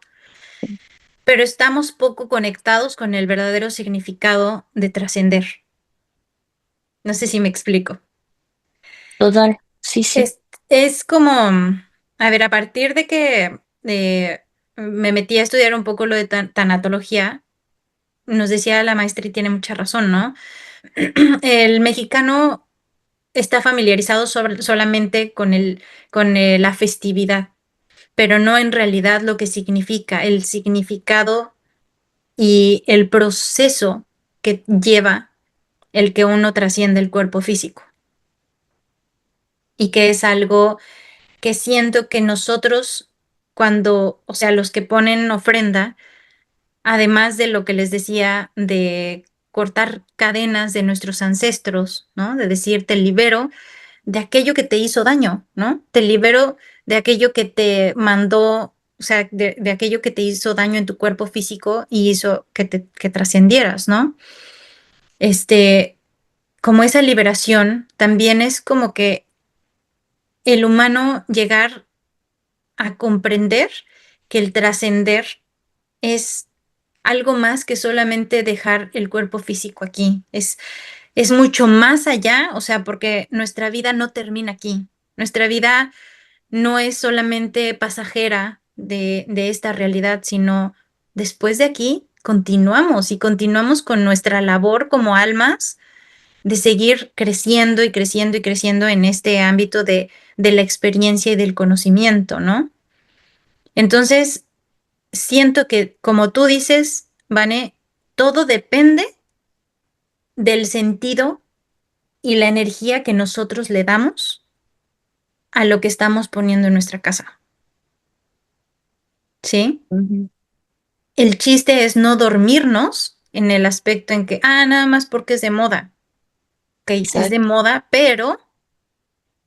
pero estamos poco conectados con el verdadero significado de trascender. No sé si me explico. Total, sí, sí. Es como, a ver, a partir de que me metí a estudiar un poco lo de tanatología, nos decía la maestra y tiene mucha razón, ¿no? El mexicano está familiarizado solamente con la festividad, pero no en realidad lo que significa, el significado y el proceso que lleva el que uno trasciende el cuerpo físico y que es algo que siento que nosotros cuando, o sea, los que ponen ofrenda, además de lo que les decía de cortar cadenas de nuestros ancestros, ¿no? De decir, te libero de aquello que te hizo daño, ¿no? Te libero de aquello que te mandó, o sea, de aquello que te hizo daño en tu cuerpo físico y hizo que trascendieras, ¿no? Este, como esa liberación también es como que el humano llegar a comprender que el trascender es algo más que solamente dejar el cuerpo físico aquí. Es mucho más allá, o sea, porque nuestra vida no termina aquí. Nuestra vida no es solamente pasajera de esta realidad, sino después de aquí continuamos y continuamos con nuestra labor como almas de seguir creciendo y creciendo y creciendo en este ámbito de la experiencia y del conocimiento, ¿no? Entonces, siento que, como tú dices, Vane, todo depende del sentido y la energía que nosotros le damos a lo que estamos poniendo en nuestra casa, ¿sí? Ujú. El chiste es no dormirnos en el aspecto en que, nada más porque es de moda. Ok, es de Exacto. moda, pero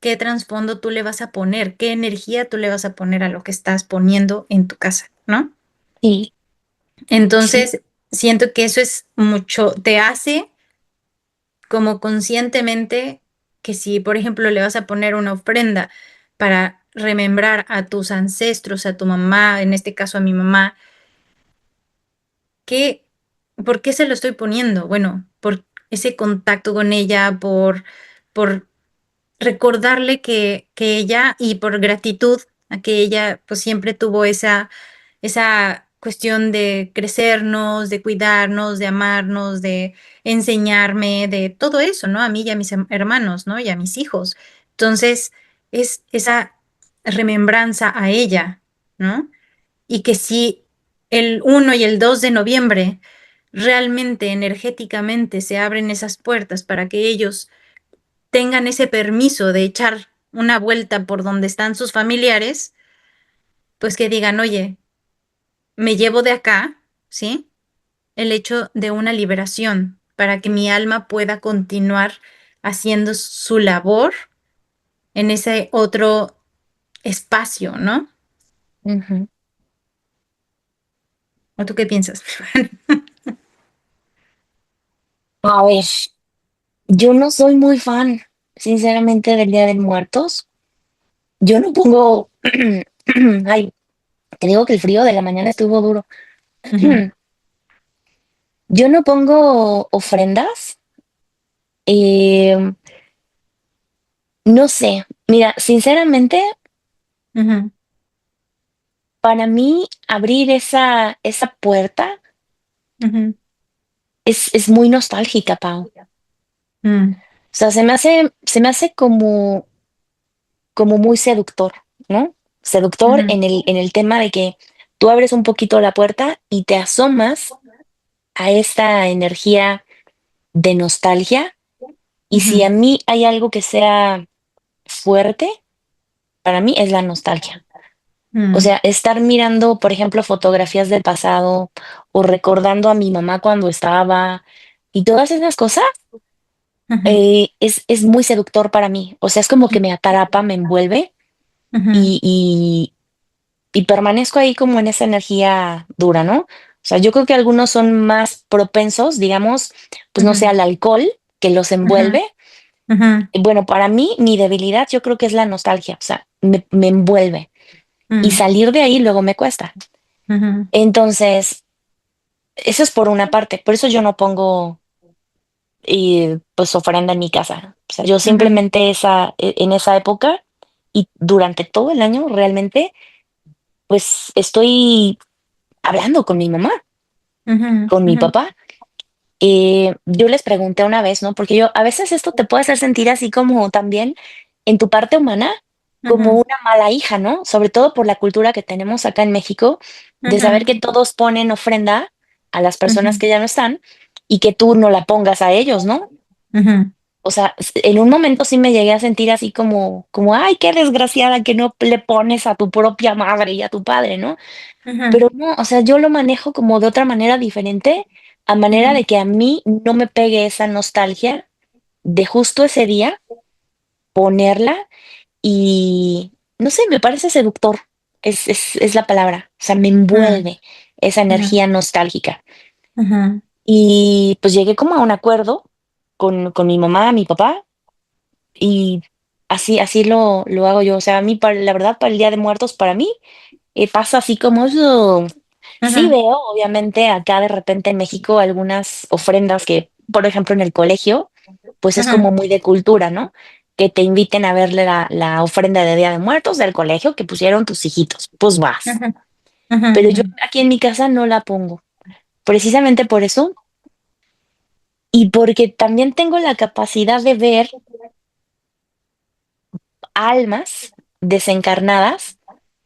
¿qué trasfondo tú le vas a poner? ¿Qué energía tú le vas a poner a lo que estás poniendo en tu casa, ¿no? Sí, sí. Entonces, siento que eso es mucho, te hace como conscientemente que si, por ejemplo, le vas a poner una ofrenda para remembrar a tus ancestros, a tu mamá, en este caso a mi mamá, ¿qué, por qué se lo estoy poniendo? Bueno, por ese contacto con ella, por recordarle que ella, y por gratitud a que ella pues siempre tuvo esa cuestión de crecernos, de cuidarnos, de amarnos, de enseñarme, de todo eso, ¿no? A mí y a mis hermanos, ¿no? Y a mis hijos. Entonces, es esa remembranza a ella, ¿no? Y que si el 1 y el 2 de noviembre realmente energéticamente se abren esas puertas para que ellos tengan ese permiso de echar una vuelta por donde están sus familiares, pues que digan, oye, me llevo de acá, ¿sí? El hecho de una liberación para que mi alma pueda continuar haciendo su labor en ese otro espacio, ¿no? Ujú. ¿O tú qué piensas? A ver, yo no soy muy fan, sinceramente, del Día de Muertos. Yo no pongo, ay, te digo que el frío de la mañana estuvo duro. Ujú, Yo no pongo ofrendas. eh, no sé, mira, sinceramente, ujú, para mí abrir esa puerta ujú, es muy nostálgica, Pau. mm, O sea, se me hace como muy seductor, ¿no? Seductor ujú, en el tema de que tú abres un poquito la puerta y te asomas a esta energía de nostalgia. Y si ujú, a mí hay algo que sea fuerte, para mí es la nostalgia. O mm, sea, estar mirando, por ejemplo, fotografías del pasado o recordando a mi mamá cuando estaba y todas esas cosas, ujú, es muy seductor para mí. O sea, es como que me atrapa, me envuelve ujú, y permanezco ahí como en esa energía dura, ¿no? O sea, yo creo que algunos son más propensos, digamos, pues no sé, ujú, al alcohol que los ujú, envuelve. ujú, Bueno, para mí, mi debilidad yo creo que es la nostalgia, o sea, me envuelve y mm, salir de ahí luego me cuesta. ujú, Entonces, eso es por una parte, por eso yo no pongo pues ofrenda en mi casa. O sea, yo ujú, simplemente en esa época y durante todo el año realmente, pues estoy hablando con mi mamá, ujú, con mi ujú, papá. Yo les pregunté una vez, ¿no? Porque a veces esto te puede hacer sentir así como también en tu parte humana, como ujú, una mala hija, ¿no? Sobre todo por la cultura que tenemos acá en México, de saber ujú, que todos ponen ofrenda a las personas ujú, que ya no están y que tú no la pongas a ellos, ¿no? ujú, O sea, en un momento sí me llegué a sentir así como, ay, qué desgraciada que no le pones a tu propia madre y a tu padre, ¿no? ujú, Pero no, o sea, yo lo manejo como de otra manera diferente, a manera ujú, de que a mí no me pegue esa nostalgia de justo ese día ponerla y no sé, me parece seductor, es la palabra, o sea, me envuelve esa ujú, energía nostálgica. ujú, Y pues llegué como a un acuerdo con mi mamá, mi papá, y así lo hago yo. O sea, a mí, la verdad, para el Día de Muertos, para mí, pasa así como eso. Sí Ujú, veo, obviamente, acá de repente en México algunas ofrendas que, por ejemplo, en el colegio, pues es como ujú, muy de cultura, ¿no? Que te inviten a verle la ofrenda de Día de Muertos del colegio que pusieron tus hijitos, pues vas. ujú, ujú, Pero ujú, yo aquí en mi casa no la pongo, precisamente por eso y porque también tengo la capacidad de ver almas desencarnadas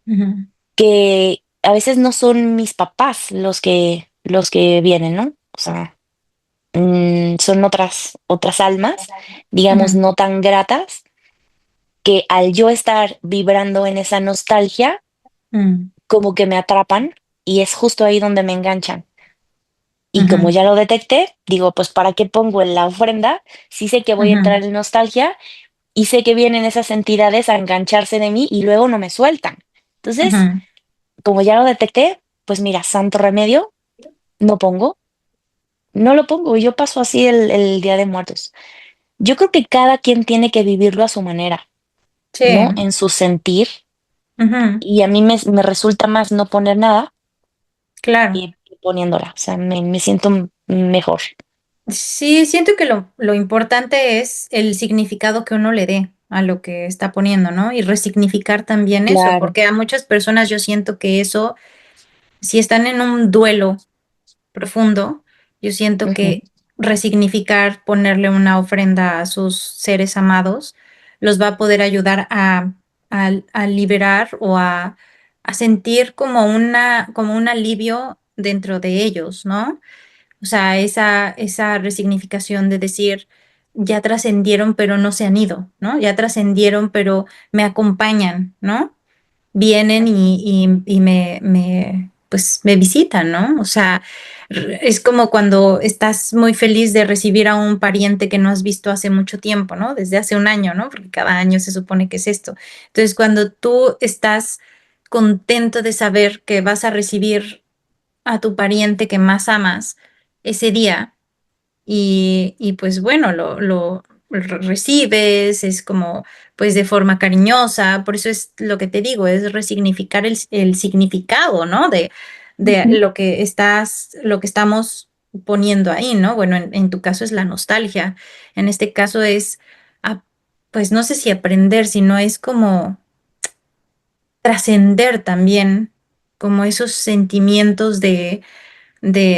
ujú, que a veces no son mis papás los que vienen, ¿no? O sea, son otras almas, digamos, ujú, no tan gratas, que al yo estar vibrando en esa nostalgia, ujú, como que me atrapan y es justo ahí donde me enganchan. Y como ujú, ya lo detecté, digo, pues ¿para qué pongo en la ofrenda? Sí sé que voy a ujú, entrar en nostalgia y sé que vienen esas entidades a engancharse de mí y luego no me sueltan. Entonces, ujú. como ya lo detecté, pues mira, santo remedio, no pongo, no lo pongo y yo paso así el Día de Muertos. Yo creo que cada quien tiene que vivirlo a su manera, Sí, ¿no? En su sentir, ujú, y a mí me resulta más no poner nada claro. que poniéndola, o sea, me siento mejor. Sí, siento que lo importante es el significado que uno le dé a lo que está poniendo, ¿no? Y resignificar también eso, Claro. porque a muchas personas yo siento que eso, si están en un duelo profundo, yo siento Ujú, que resignificar, ponerle una ofrenda a sus seres amados, los va a poder ayudar a liberar o a sentir como como un alivio dentro de ellos, ¿no? O sea, esa resignificación de decir, ya trascendieron, pero no se han ido, ¿no? Ya trascendieron, pero me acompañan, ¿no? Vienen y pues me visitan, ¿no? O sea, es como cuando estás muy feliz de recibir a un pariente que no has visto hace mucho tiempo, ¿no? Desde hace un año, ¿no? Porque cada año se supone que es esto. Entonces, cuando tú estás contento de saber que vas a recibir a tu pariente que más amas ese día pues bueno, recibes, es como pues de forma cariñosa, por eso es lo que te digo, es resignificar el significado, ¿no? De ujú, lo que estamos poniendo ahí, ¿no? Bueno, en tu caso es la nostalgia, en este caso es, ah, pues no sé si aprender, sino es como trascender también, como esos sentimientos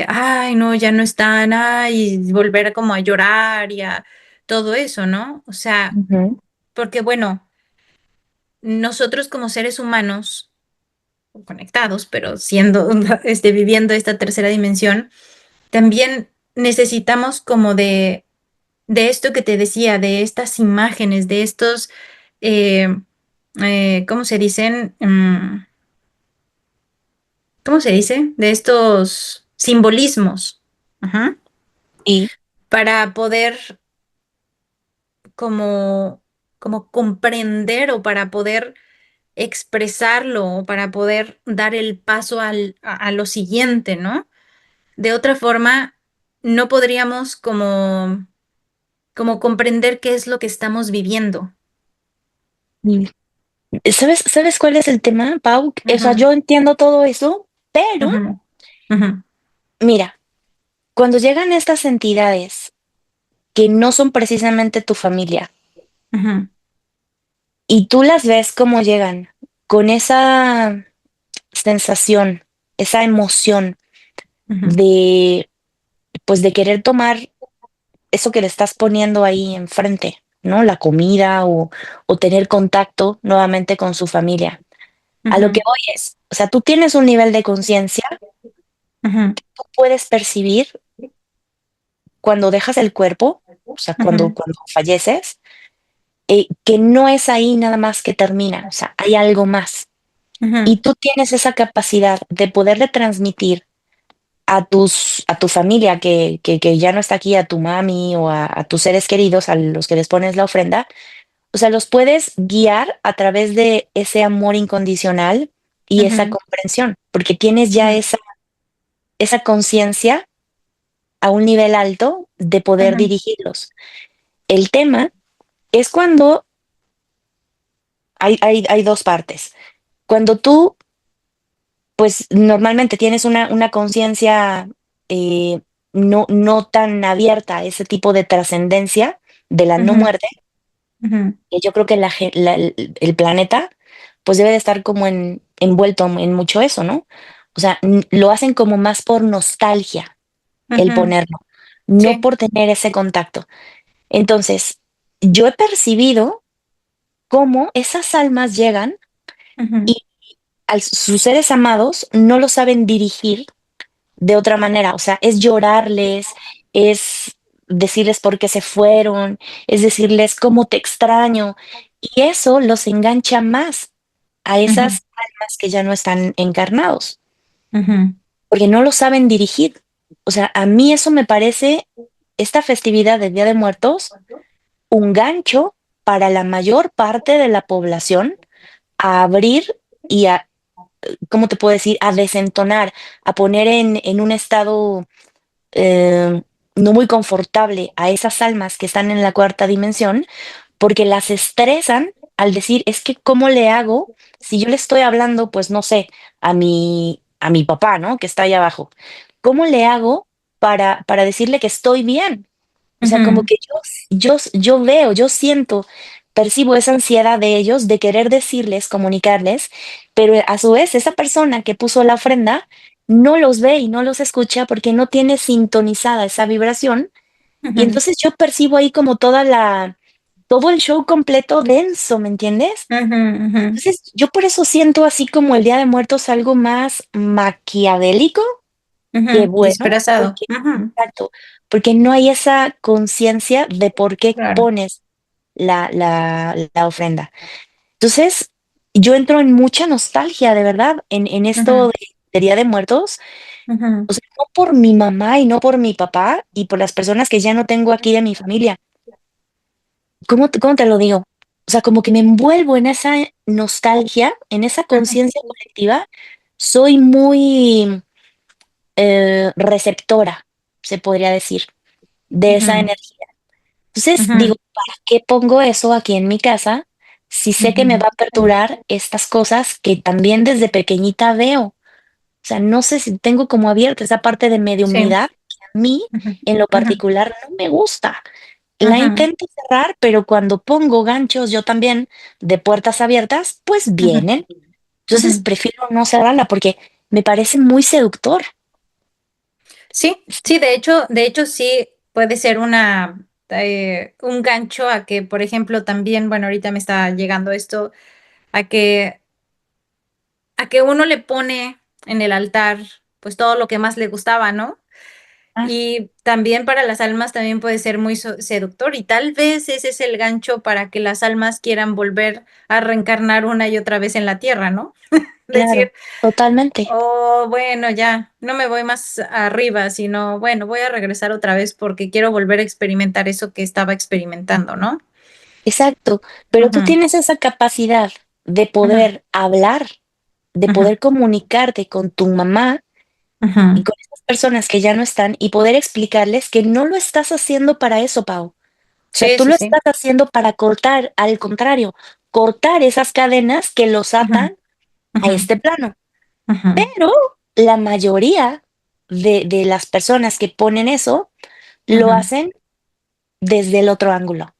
ay, no, ya no están, ay, y volver como a llorar y a todo eso, ¿no? O sea, ujú. porque bueno, nosotros como seres humanos conectados, pero siendo, viviendo esta tercera dimensión, también necesitamos como de esto que te decía, de estas imágenes, de estos, eh, ¿cómo se dicen? ¿Cómo se dice? De estos simbolismos. Ajá. Y Para poder como, como comprender o para poder expresarlo o para poder dar el paso a lo siguiente, ¿no? De otra forma, no podríamos como comprender qué es lo que estamos viviendo. y, ¿sabes cuál es el tema, Pau? O sea, Ujú, yo entiendo todo eso, pero ujú, ujú, mira, cuando llegan estas entidades que no son precisamente tu familia ujú, y tú las ves cómo llegan con esa sensación, esa emoción ujú, de, pues, de querer tomar eso que le estás poniendo ahí enfrente, ¿no? La comida o tener contacto nuevamente con su familia. A lo que ujú, voy es, o sea, tú tienes un nivel de conciencia, ujú, tú puedes percibir cuando dejas el cuerpo, o sea, cuando, ujú, cuando falleces, que no es ahí nada más que termina, o sea, hay algo más. ujú, Y tú tienes esa capacidad de poderle transmitir a tu familia que ya no está aquí, a tu mami o a tus seres queridos, a los que les pones la ofrenda, o sea, los puedes guiar a través de ese amor incondicional y esa ujú, comprensión, porque tienes ya ujú, esa conciencia a un nivel alto de poder ujú, dirigirlos. El tema es cuando hay dos partes. Cuando tú pues normalmente tienes una conciencia eh, no tan abierta a ese tipo de trascendencia de la no Ujú, muerte, ujú, que yo creo que el planeta pues debe de estar como envuelto en mucho eso, ¿no? O sea, lo hacen como más por nostalgia el ujú, ponerlo, no sí, por tener ese contacto. Entonces, yo he percibido cómo esas almas llegan ujú, y sus seres amados no lo saben dirigir de otra manera, o sea, es llorarles, es decirles por qué se fueron, es decirles cómo te extraño, y eso los engancha más a ujú, esas almas que ya no están encarnados, ujú, porque no lo saben dirigir. O sea, a mí eso me parece esta festividad del Día de Muertos un gancho para la mayor parte de la población a abrir y a, ¿cómo te puedo decir?, a desentonar, a poner en un estado eh, no muy confortable a esas almas que están en la cuarta dimensión, porque las estresan al decir, es que ¿cómo le hago si yo le estoy hablando, pues no sé, a mi papá, ¿no? Que está ahí abajo. ¿Cómo le hago para decirle que estoy bien? O sea, como ujú, que yo veo, yo siento, percibo esa ansiedad de ellos de querer decirles, comunicarles, pero a su vez esa persona que puso la ofrenda no los ve y no los escucha porque no tiene sintonizada esa vibración. Y ujú, entonces yo percibo ahí como todo el show completo denso, ¿me entiendes? ujú, ujú, Entonces yo por eso siento así como el Día de Muertos algo más maquiavélico que ujú, bueno, disfrazado. porque Ujú, exacto, porque no hay esa conciencia de por qué claro. pones la ofrenda. Entonces, yo entro en mucha nostalgia, de verdad, en esto Ujú, de Día de Muertos, ujú, o sea, no por mi mamá y no por mi papá y por las personas que ya no tengo aquí de mi familia. ¿Cómo te lo digo? O sea, como que me envuelvo en esa nostalgia, en esa ujú, conciencia colectiva. Soy muy, receptora, se podría decir, de esa ujú, energía. Entonces, digo, ujú, ¿para qué pongo eso aquí en mi casa si sé que me ujú, va a perturbar estas cosas que también desde pequeñita veo? O sea, no sé si tengo como abierta esa parte de sí. mediumnidad que a mí, Ujú, en lo ujú, particular, no me gusta. La ujú, intento cerrar, pero cuando pongo ganchos yo también de puertas abiertas, pues ujú, vienen. Entonces ujú. prefiero no cerrarla porque me parece muy seductor. Sí, sí, de hecho sí puede ser un gancho a que, por ejemplo, también, bueno, ahorita me está llegando esto, a que, a que uno le pone en el altar, pues todo lo que más le gustaba, ¿no? Ah, Y también para las almas también puede ser muy seductor y tal vez ese es el gancho para que las almas quieran volver a reencarnar una y otra vez en la tierra, ¿no? Decir, claro, totalmente. oh, bueno, ya, no me voy más arriba, sino, bueno, voy a regresar otra vez porque quiero volver a experimentar eso que estaba experimentando, ¿no? Exacto, pero tú Ujú, tienes esa capacidad de ujú, poder hablar, de ujú, poder comunicarte con tu mamá y ujú. con esas personas que ya no están y poder explicarles que no lo estás haciendo para eso, Pau. O sea, Sí, tú sí, lo sí. estás haciendo para cortar, al contrario, cortar esas cadenas que los Ujú, atan a ujú, este plano. ujú, Pero la mayoría de las personas que ponen eso lo ujú. hacen desde el otro ángulo.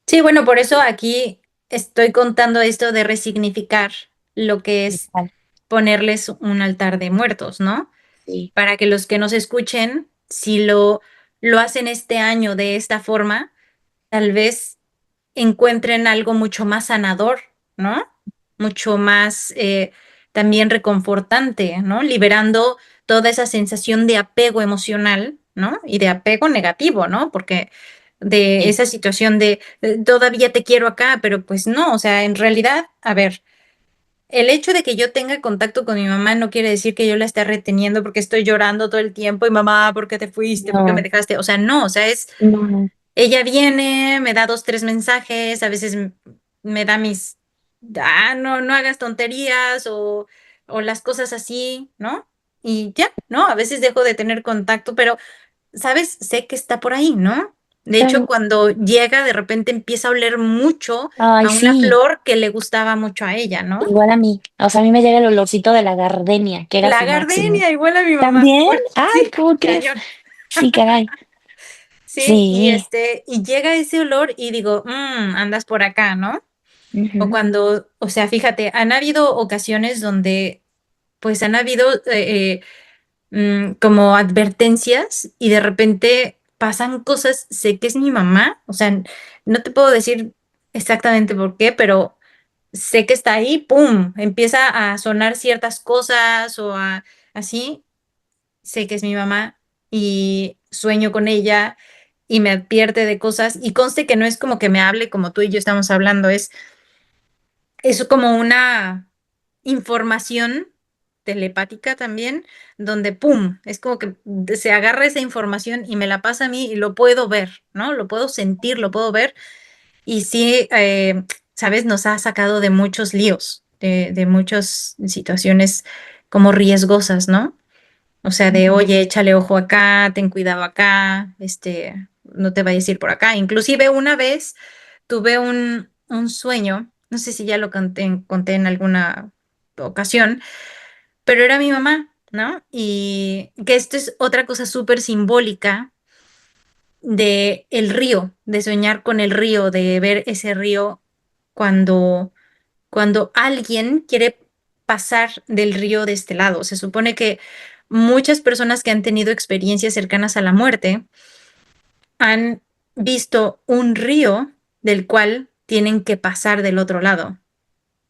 Sí, bueno, por eso aquí estoy contando esto de resignificar lo que es Igual, ponerles un altar de muertos, ¿no? sí, Para que los que nos escuchen, si lo hacen este año de esta forma, tal vez encuentren algo mucho más sanador, ¿no? Mucho más también reconfortante, ¿no? Liberando toda esa sensación de apego emocional, ¿no? Y de apego negativo, ¿no? Porque de sí. esa situación de todavía te quiero acá, pero pues no, o sea, en realidad, a ver, el hecho de que yo tenga contacto con mi mamá no quiere decir que yo la esté reteniendo porque estoy llorando todo el tiempo y mamá, ¿por qué te fuiste? ¿Por qué me No, dejaste? O sea, no, o sea, es no, no. ella viene, me da 2, 3 mensajes, a veces me da no, no hagas tonterías o las cosas así, ¿no? Y ya, ¿no? A veces dejo de tener contacto, pero, ¿sabes? Sé que está por ahí, ¿no? De hecho, claro. cuando llega, de repente empieza a oler mucho Ay, a una sí, flor que le gustaba mucho a ella, ¿no? igual a mí. O sea, a mí me llega el olorcito de la gardenia, que era La su máximo. gardenia, igual a mi mamá. ¿También? Bueno, Ay, sí, ¿cómo crees? cañón. Sí, caray. Sí, y Sí. y llega ese olor y digo, andas por acá, ¿no? O Ujú, cuando, o sea, fíjate, han habido ocasiones donde, pues, han habido como advertencias y de repente pasan cosas, sé que es mi mamá, o sea, no te puedo decir exactamente por qué, pero sé que está ahí, ¡pum! Empieza a sonar ciertas cosas así, sé que es mi mamá y sueño con ella y me advierte de cosas y conste que no es como que me hable como tú y yo estamos hablando, es como una información telepática también, donde ¡pum! Es como que se agarra esa información y me la pasa a mí y lo puedo ver, ¿no? Lo puedo sentir, lo puedo ver. Y sí, sabes, nos ha sacado de muchos líos, de muchas situaciones como riesgosas, ¿no? O sea, de, ujú. oye, échale ojo acá, ten cuidado acá, no te vayas a ir por acá. Inclusive una vez tuve un sueño, no sé si ya lo conté en alguna ocasión, pero era mi mamá, ¿no? Y que esto es otra cosa súper simbólica de el río, de soñar con el río, de ver ese río cuando, cuando alguien quiere pasar del río de este lado. Se supone que muchas personas que han tenido experiencias cercanas a la muerte han visto un río del cual tienen que pasar del otro lado.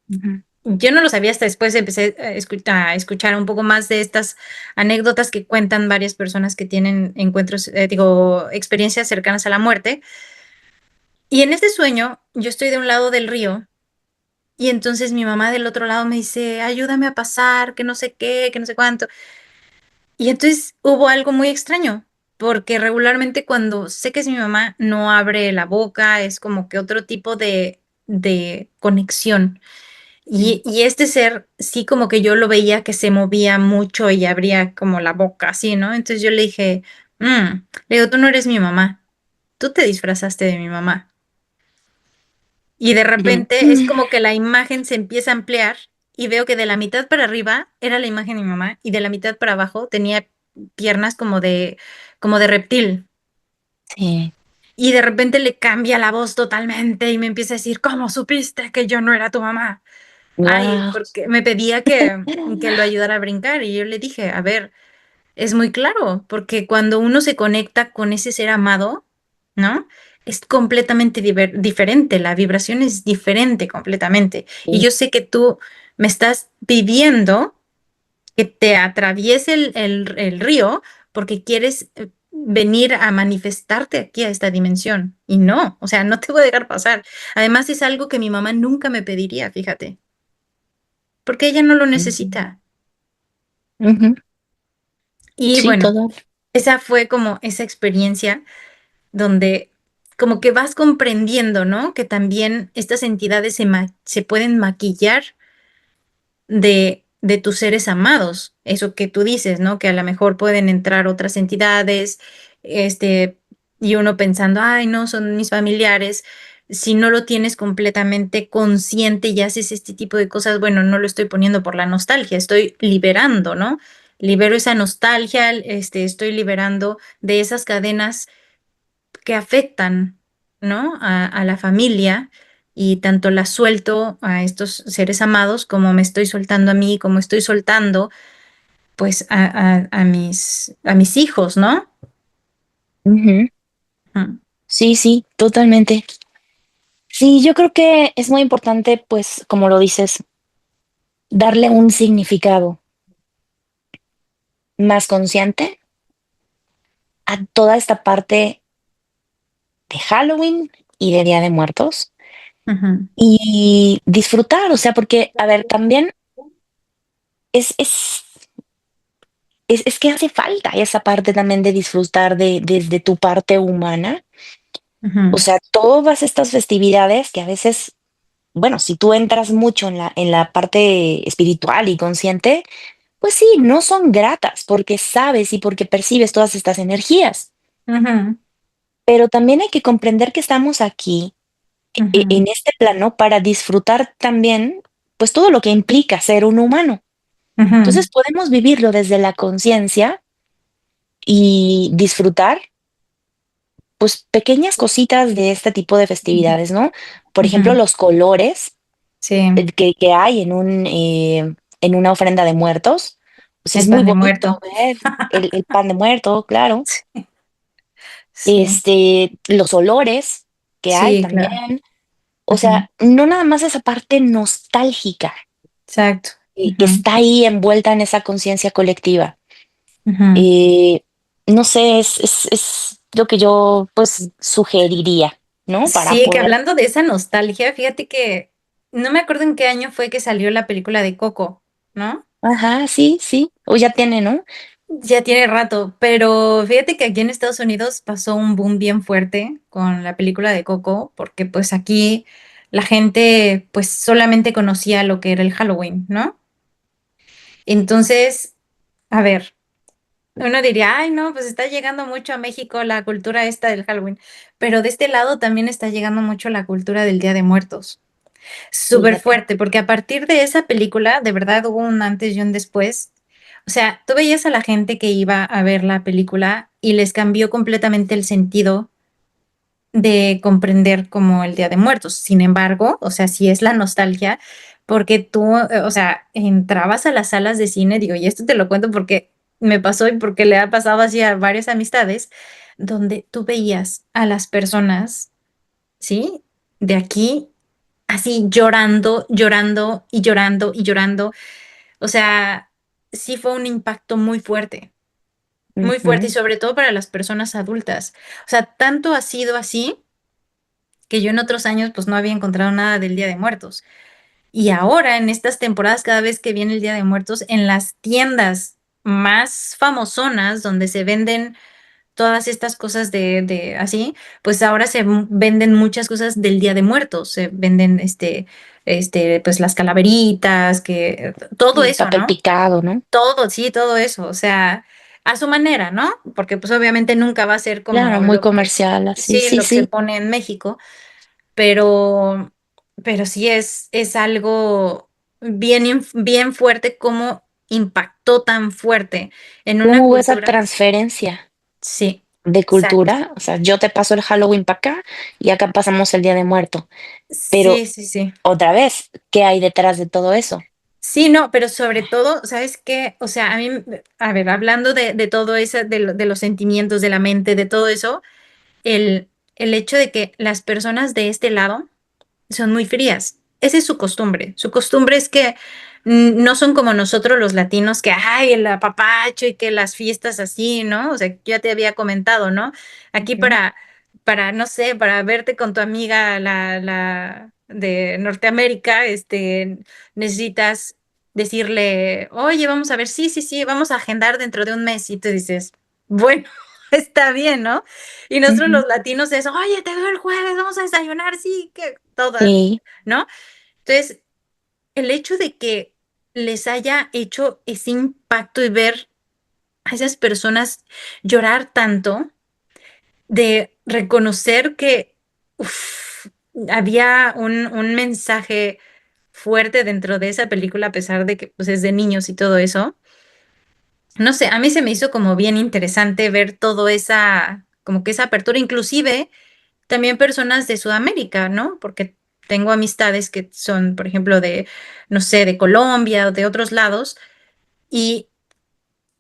Ujú. Yo no lo sabía hasta después empecé a escuchar un poco más de estas anécdotas que cuentan varias personas que tienen encuentros, digo, experiencias cercanas a la muerte. Y en este sueño, yo estoy de un lado del río y entonces mi mamá del otro lado me dice, ayúdame a pasar, que no sé qué, que no sé cuánto. Y entonces hubo algo muy extraño, porque regularmente cuando sé que es mi mamá, no abre la boca, es como que otro tipo de conexión. Sí. Y este ser, sí, como que yo lo veía que se movía mucho y abría como la boca, así, ¿no? Entonces yo le dije, le digo, tú no eres mi mamá, tú te disfrazaste de mi mamá. Y de Ujú. repente es como que la imagen se empieza a ampliar y veo que de la mitad para arriba era la imagen de mi mamá y de la mitad para abajo tenía piernas como de reptil. Sí. Y de repente le cambia la voz totalmente y me empieza a decir, ¿cómo supiste que yo no era tu mamá? Ay, Guau. porque me pedía que lo ayudara a brincar y yo le dije, a ver, es muy claro, porque cuando uno se conecta con ese ser amado, ¿no? Es completamente diferente, la vibración es diferente completamente. Y Sí. yo sé que tú me estás pidiendo que te atraviese el río porque quieres venir a manifestarte aquí a esta dimensión. Y no, o sea, no te voy a dejar pasar. Además, es algo que mi mamá nunca me pediría, fíjate, porque ella no lo Ujú. necesita. Ujú. Y Sí, bueno, todo. esa fue como esa experiencia donde como que vas comprendiendo, ¿no? Que también estas entidades se pueden maquillar de tus seres amados. Eso que tú dices, ¿no? Que a lo mejor pueden entrar otras entidades, y uno pensando, ay, no, son mis familiares. Si no lo tienes completamente consciente y haces este tipo de cosas, bueno, no lo estoy poniendo por la nostalgia, estoy liberando, ¿no? Libero esa nostalgia, estoy liberando de esas cadenas que afectan, ¿no? A la familia y tanto la suelto a estos seres amados como me estoy soltando a mí, como estoy soltando pues a mis hijos, ¿no? Ujú. Ujú, Sí, sí, totalmente. Sí, yo creo que es muy importante, pues, como lo dices, darle un significado más consciente a toda esta parte de Halloween y de Día de Muertos ujú, y disfrutar, o sea, porque, a ver, también es, es, es que hace falta esa parte también de disfrutar desde tu parte humana. O ujú, sea, todas estas festividades que a veces, bueno, si tú entras mucho en la parte espiritual y consciente, pues sí, no son gratas porque sabes y porque percibes todas estas energías. ujú. pero también hay que comprender que estamos aquí, Ujú, en este plano para disfrutar también, pues, todo lo que implica ser un humano. ujú, Entonces, podemos vivirlo desde la conciencia y disfrutar, pues, pequeñas cositas de este tipo de ujú, festividades, ¿no? Por ejemplo, ujú. los colores, Sí, que hay en una ofrenda de muertos, pues, el es pan muy de bonito muerto. ver el pan de muerto, claro. Sí, Los olores que hay sí, claro. también. O Ujú, sea, no nada más esa parte nostálgica, exacto. que Ujú, está ahí envuelta en esa conciencia colectiva. ujú. Eh, no sé, es lo que yo, pues, sugeriría, ¿no? Para Sí, que poder. hablando de esa nostalgia, fíjate que no me acuerdo en qué año fue que salió la película de Coco, ¿no? Ajá, sí, sí, o ya tiene, ¿no? Ya tiene rato, pero fíjate que aquí en Estados Unidos pasó un boom bien fuerte con la película de Coco, porque pues aquí la gente pues solamente conocía lo que era el Halloween, ¿no? Entonces, a ver, uno diría, ay, no, pues está llegando mucho a México la cultura esta del Halloween, pero de este lado también está llegando mucho la cultura del Día de Muertos. Súper Fíjate. fuerte, porque a partir de esa película, de verdad hubo un antes y un después. O sea, tú veías a la gente que iba a ver la película y les cambió completamente el sentido de comprender como el Día de Muertos. Sin embargo, o sea, sí es la nostalgia, porque tú, o sea, entrabas a las salas de cine, digo, y esto te lo cuento porque me pasó y porque le ha pasado así a varias amistades, donde tú veías a las personas, ¿sí? De aquí así llorando, llorando y llorando y llorando. O sea, sí fue un impacto muy fuerte y Ujú. sobre todo para las personas adultas. O sea, tanto ha sido así que yo en otros años pues no había encontrado nada del Día de Muertos. Y ahora en estas temporadas, cada vez que viene el Día de Muertos, en las tiendas más famosonas donde se venden todas estas cosas de así, pues ahora venden muchas cosas del Día de Muertos, se venden pues las calaveritas, que todo Y el eso, papel ¿no? picado, ¿no? Todo, sí, todo eso, o sea, a su manera, ¿no? Porque pues obviamente nunca va a ser Claro, como muy lo que, comercial, así, sí, sí, lo que se sí. pone en México, pero, pero sí es algo bien fuerte cómo impactó tan fuerte en una ¿Cómo hubo esa cultura. transferencia Sí, de exacto. cultura? O sea, yo te paso el Halloween para acá y acá pasamos el Día de Muerto. Pero Sí, sí, sí. otra vez, ¿qué hay detrás de todo eso? Sí, no, pero sobre todo, ¿sabes qué? O sea, a mí, a ver, hablando de todo eso, de los sentimientos, de la mente, de todo eso, el, el hecho de que las personas de este lado son muy frías. Esa es su costumbre. Su costumbre es que no son como nosotros los latinos, que ay, el apapacho y que las fiestas así, ¿no? O sea, ya te había comentado, ¿no? Aquí Ujú. no sé, para verte con tu amiga, la de Norteamérica, necesitas decirle, oye, vamos a ver, sí, sí, sí, vamos a agendar dentro de un mes. Y tú dices, bueno, está bien, ¿no? Y nosotros Ujú. los latinos es, oye, te veo el jueves, vamos a desayunar, sí, que todas, Sí, ¿no? Entonces, el hecho de que les haya hecho ese impacto y ver a esas personas llorar tanto, de reconocer que uf, había un mensaje fuerte dentro de esa película, a pesar de que pues, es de niños y todo eso. No sé, a mí se me hizo como bien interesante ver todo esa, como que esa apertura, inclusive también personas de Sudamérica, ¿no? Porque tengo amistades que son, por ejemplo, de, no sé, de Colombia o de otros lados, y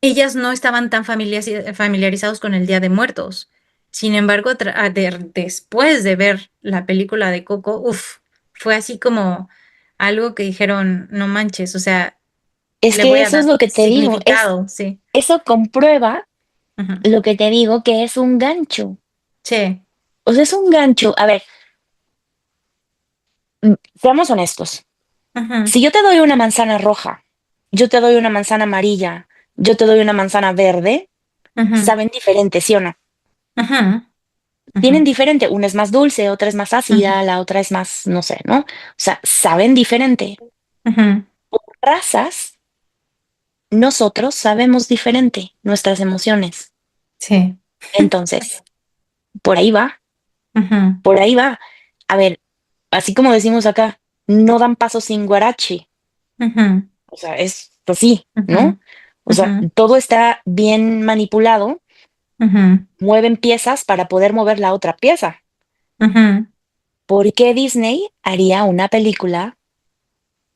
ellas no estaban tan familiarizados con el Día de Muertos. Sin embargo, después de ver la película de Coco, uff, fue así como algo que dijeron, no manches, o sea, es le que voy a eso es dar lo que te digo, significado, sí. eso comprueba Ujú. lo que te digo que es un gancho. Sí. O sea, es un gancho. A ver, seamos honestos. Ujú, Si yo te doy una manzana roja, yo te doy una manzana amarilla, yo te doy una manzana verde, ujú, saben diferente, ¿sí o no? ujú, ujú, Tienen diferente, una es más dulce, otra es más ujú, ácida, la otra es más, no sé, ¿no? O sea, saben diferente. ujú. Razas, nosotros sabemos diferente nuestras emociones. Sí. Entonces, Por ahí va, Ujú, por ahí va. A ver, así como decimos acá, no dan paso sin guarache. ujú, O sea, es así, ujú, ¿no? O sea, ujú, todo está bien manipulado, ujú, mueven piezas para poder mover la otra pieza. ujú, ¿Por qué Disney haría una película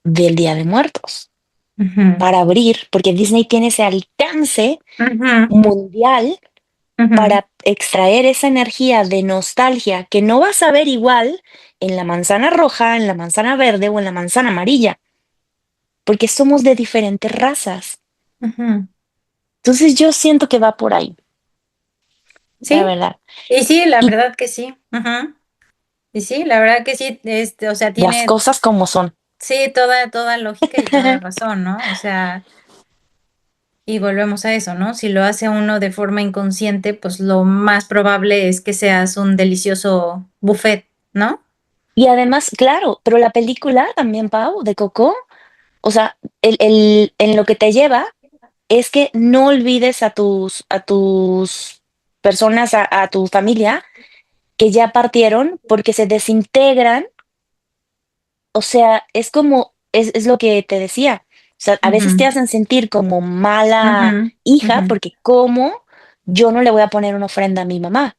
del Día de Muertos? ujú, Para abrir, porque Disney tiene ese alcance ujú, mundial ujú, para extraer esa energía de nostalgia que no vas a ver igual en la manzana roja, en la manzana verde o en la manzana amarilla, porque somos de diferentes razas. ujú. Entonces yo siento que va por ahí, la Sí, verdad. y sí, la Y verdad que sí. Ujú. Y sí, la verdad que sí, o sea, las tiene, cosas como son. sí, toda lógica y toda razón, ¿no? O sea, y volvemos a eso, ¿no? Si lo hace uno de forma inconsciente, pues lo más probable es que seas un delicioso buffet, ¿no? Y además, claro, pero la película también, Pau, de Coco, o sea, en lo que te lleva es que no olvides a tus personas, a tu familia que ya partieron porque se desintegran. O sea, es como, es lo que te decía. O sea, a veces te Ujú, hacen sentir como mala ujú, hija ujú, porque como yo no le voy a poner una ofrenda a mi mamá.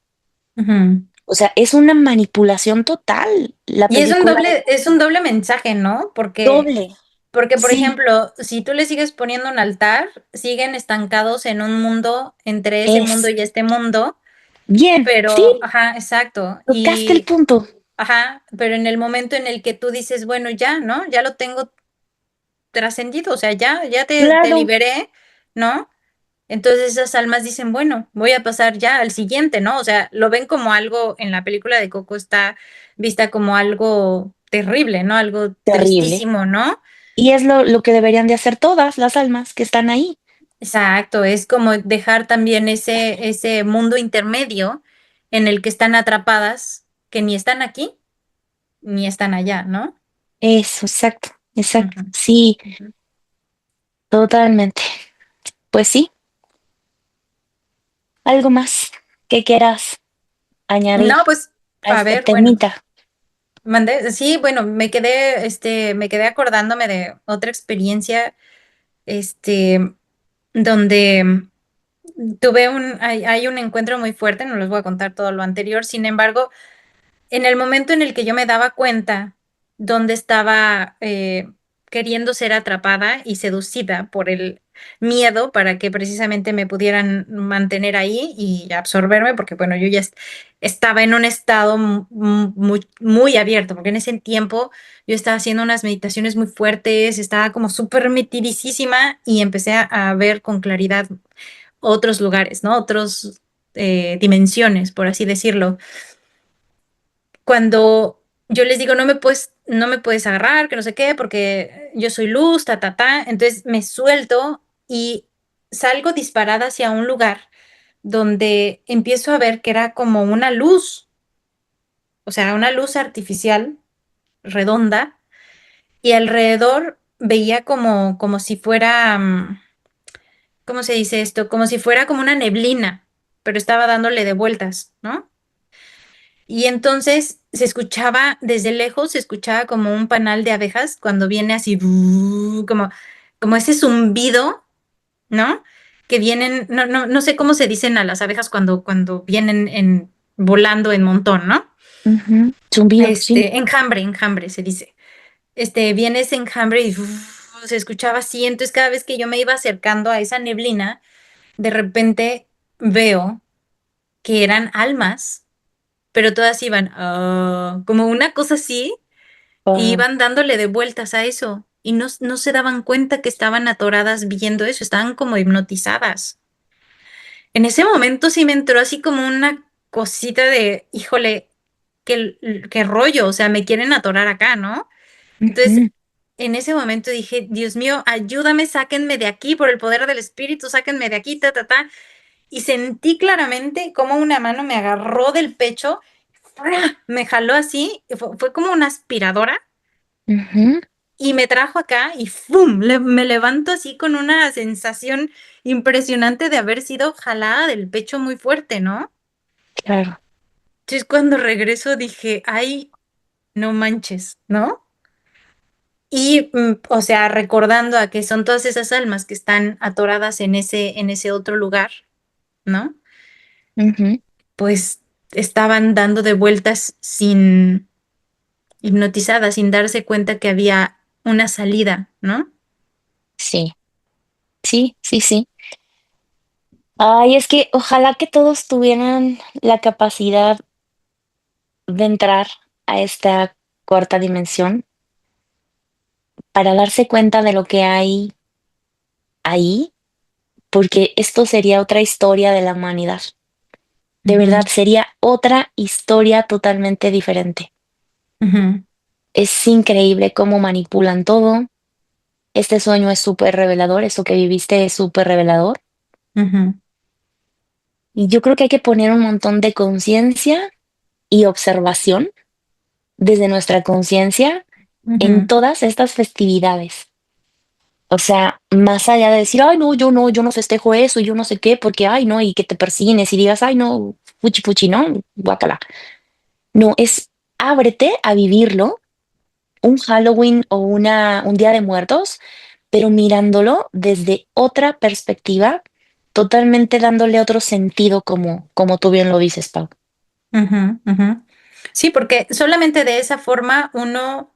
ujú. O sea, es una manipulación total la Y película de es un doble mensaje, ¿no? doble. Porque, por Sí, ejemplo, si tú le sigues poniendo un altar, siguen estancados en un mundo, entre ese mundo es y este mundo, bien. Sí, pero, ajá, exacto. tocaste el Y, punto. ajá, pero en el momento en el que tú dices, bueno, ya, ¿no? Ya lo tengo trascendido, o sea, ya te Claro, liberé, ¿no? Entonces esas almas dicen, bueno, voy a pasar ya al siguiente, ¿no? O sea, lo ven como algo, en la película de Coco está vista como algo terrible, ¿no? Algo terrible. tristísimo, ¿no? Y es lo que deberían de hacer todas las almas que están ahí. Exacto, es como dejar también ese mundo intermedio en el que están atrapadas, que ni están aquí ni están allá, ¿no? Eso, exacto, exacto. Ujú, Sí, ujú. totalmente. Pues sí, algo más que quieras añadir No, pues, a a este ver, bueno, temita. mandé, sí, bueno, me quedé acordándome de otra experiencia, este, donde hay un encuentro muy fuerte, no les voy a contar todo lo anterior, sin embargo, en el momento en el que yo me daba cuenta dónde estaba queriendo ser atrapada y seducida por el miedo para que precisamente me pudieran mantener ahí y absorberme, porque bueno, yo ya estaba en un estado muy abierto, porque en ese tiempo yo estaba haciendo unas meditaciones muy fuertes, estaba como súper metidísima y empecé a ver con claridad otros lugares, ¿no? Otros dimensiones, por así decirlo. Cuando yo les digo, no me puedes agarrar, que no sé qué, porque yo soy luz, entonces me suelto y salgo disparada hacia un lugar donde empiezo a ver que era como una luz, o sea, una luz artificial redonda y alrededor veía como si fuera, ¿cómo se dice esto? Como si fuera como una neblina, pero estaba dándole de vueltas, ¿no? Y entonces se escuchaba desde lejos, se escuchaba como un panal de abejas cuando viene así, como ese zumbido, ¿no? Que vienen, no sé cómo se dicen a las abejas cuando vienen volando en montón, ¿no? Ujú, zumbido, sí. Enjambre se dice. Viene ese enjambre y se escuchaba así. Entonces cada vez que yo me iba acercando a esa neblina, de repente veo que eran almas, pero todas iban como una cosa así, y Guau. iban dándole de vueltas a eso y no se daban cuenta que estaban atoradas viendo eso, estaban como hipnotizadas. En ese momento sí me entró así como una cosita de, híjole, qué rollo, o sea, me quieren atorar acá, ¿no? Entonces, Ujú, en ese momento dije, Dios mío, ayúdame, sáquenme de aquí por el poder del espíritu, sáquenme de aquí, y sentí claramente como una mano me agarró del pecho, ¡fra! Me jaló así, y fue como una aspiradora ujú, y me trajo acá y ¡fum! Me levanto así con una sensación impresionante de haber sido jalada del pecho muy fuerte, ¿no? claro. Entonces cuando regreso dije, ay, no manches, ¿no? Y, o sea, recordando a que son todas esas almas que están atoradas en ese otro lugar, ¿no? Ujú. Pues estaban dando de vueltas sin hipnotizadas, sin darse cuenta que había una salida, ¿no? Sí, sí, sí, sí. Ay, es que ojalá que todos tuvieran la capacidad de entrar a esta cuarta dimensión para darse cuenta de lo que hay ahí, porque esto sería otra historia de la humanidad. De verdad, Ujú, sería otra historia totalmente diferente. ujú, Es increíble cómo manipulan todo. Este sueño es súper revelador, eso que viviste es súper revelador. ujú, Y yo creo que hay que poner un montón de conciencia y observación desde nuestra conciencia en ujú, todas estas festividades. O sea, más allá de decir, ay, no, yo no festejo eso, yo no sé qué, porque, ay, no, y que te persigues y digas, ay, no, fuchi fuchi, no, guácala. No, es ábrete a vivirlo, un Halloween o un Día de Muertos, pero mirándolo desde otra perspectiva, totalmente dándole otro sentido, como tú bien lo dices, Pau. ujú, ujú. Sí, porque solamente de esa forma uno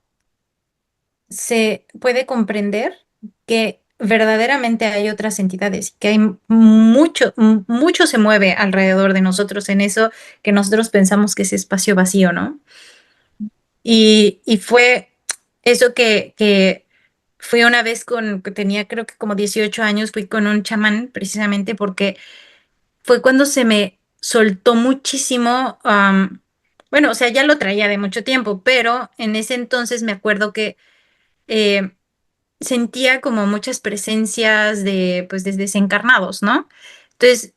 se puede comprender que verdaderamente hay otras entidades, que hay mucho, mucho se mueve alrededor de nosotros en eso que nosotros pensamos que es espacio vacío, ¿no? Y fue eso que fui una vez que tenía creo que como 18 años, fui con un chamán precisamente porque fue cuando se me soltó muchísimo, bueno, o sea, ya lo traía de mucho tiempo, pero en ese entonces me acuerdo que eh, sentía como muchas presencias de, pues, de desencarnados, ¿no? Entonces,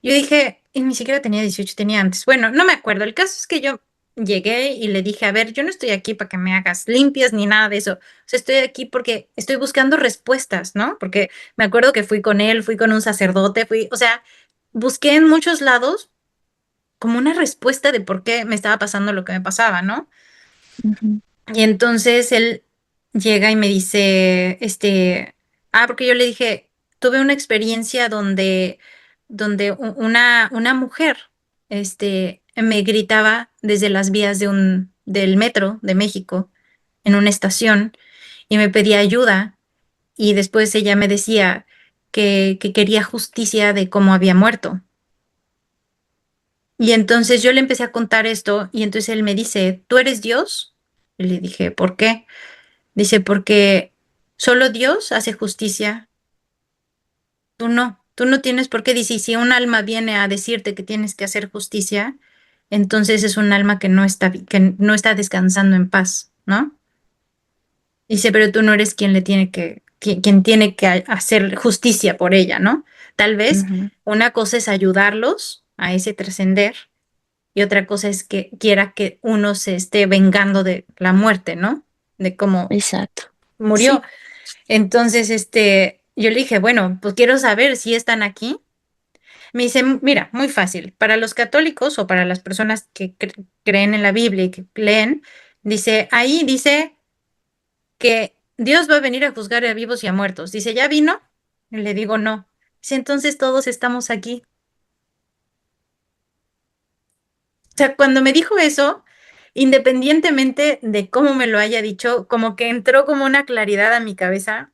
yo dije, y ni siquiera tenía 18, tenía antes. Bueno, no me acuerdo. El caso es que yo llegué y le dije, a ver, yo no estoy aquí para que me hagas limpias ni nada de eso. O sea, estoy aquí porque estoy buscando respuestas, ¿no? Porque me acuerdo que fui con él, fui con un sacerdote, fui, o sea, busqué en muchos lados como una respuesta de por qué me estaba pasando lo que me pasaba, ¿no? Ujú. Y entonces él llega y me dice, porque yo le dije, tuve una experiencia donde una mujer, me gritaba desde las vías del metro de México en una estación y me pedía ayuda y después ella me decía que quería justicia de cómo había muerto. Y entonces yo le empecé a contar esto y entonces él me dice, ¿tú eres Dios? Y le dije, ¿por qué? Dice, porque solo Dios hace justicia, tú no tienes por qué. Dice, y si un alma viene a decirte que tienes que hacer justicia, entonces es un alma que no está descansando en paz, ¿no? Dice, pero tú no eres quien le tiene quien tiene que hacer justicia por ella, ¿no? Tal vez Ujú. una cosa es ayudarlos a ese trascender y otra cosa es que quiera que uno se esté vengando de la muerte, ¿no? De cómo Exacto. murió. Sí. Entonces, yo le dije, bueno, pues quiero saber si están aquí. Me dice, mira, muy fácil. Para los católicos o para las personas que creen en la Biblia y que leen, dice, ahí dice que Dios va a venir a juzgar a vivos y a muertos. Dice, ¿ya vino? Y le digo, no. Dice, entonces todos estamos aquí. O sea, cuando me dijo eso, independientemente de cómo me lo haya dicho, como que entró como una claridad a mi cabeza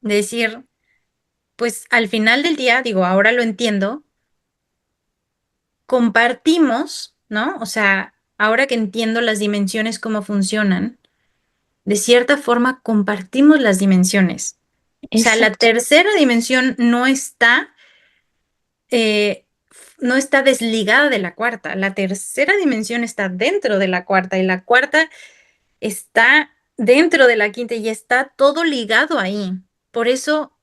de decir, pues al final del día, digo, ahora lo entiendo, compartimos, ¿no? O sea, ahora que entiendo las dimensiones, cómo funcionan, de cierta forma compartimos las dimensiones. O sea, la Exacto. tercera dimensión eh, no está desligada de la cuarta. La tercera dimensión está dentro de la cuarta y la cuarta está dentro de la quinta y está todo ligado ahí. Por eso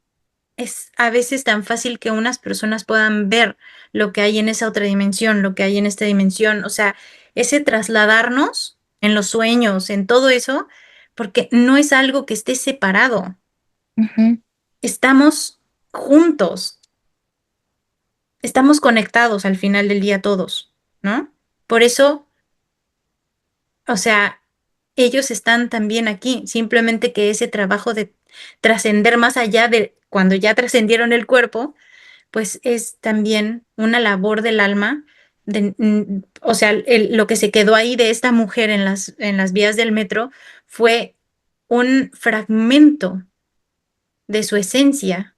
es a veces tan fácil que unas personas puedan ver lo que hay en esa otra dimensión, lo que hay en esta dimensión, o sea, ese trasladarnos en los sueños, en todo eso, porque no es algo que esté separado, Ujú. estamos juntos, estamos conectados al final del día todos, ¿no? Por eso, o sea, ellos están también aquí, simplemente que ese trabajo de trascender más allá de cuando ya trascendieron el cuerpo, pues es también una labor del alma, o sea, lo que se quedó ahí de esta mujer en las vías del metro fue un fragmento de su esencia,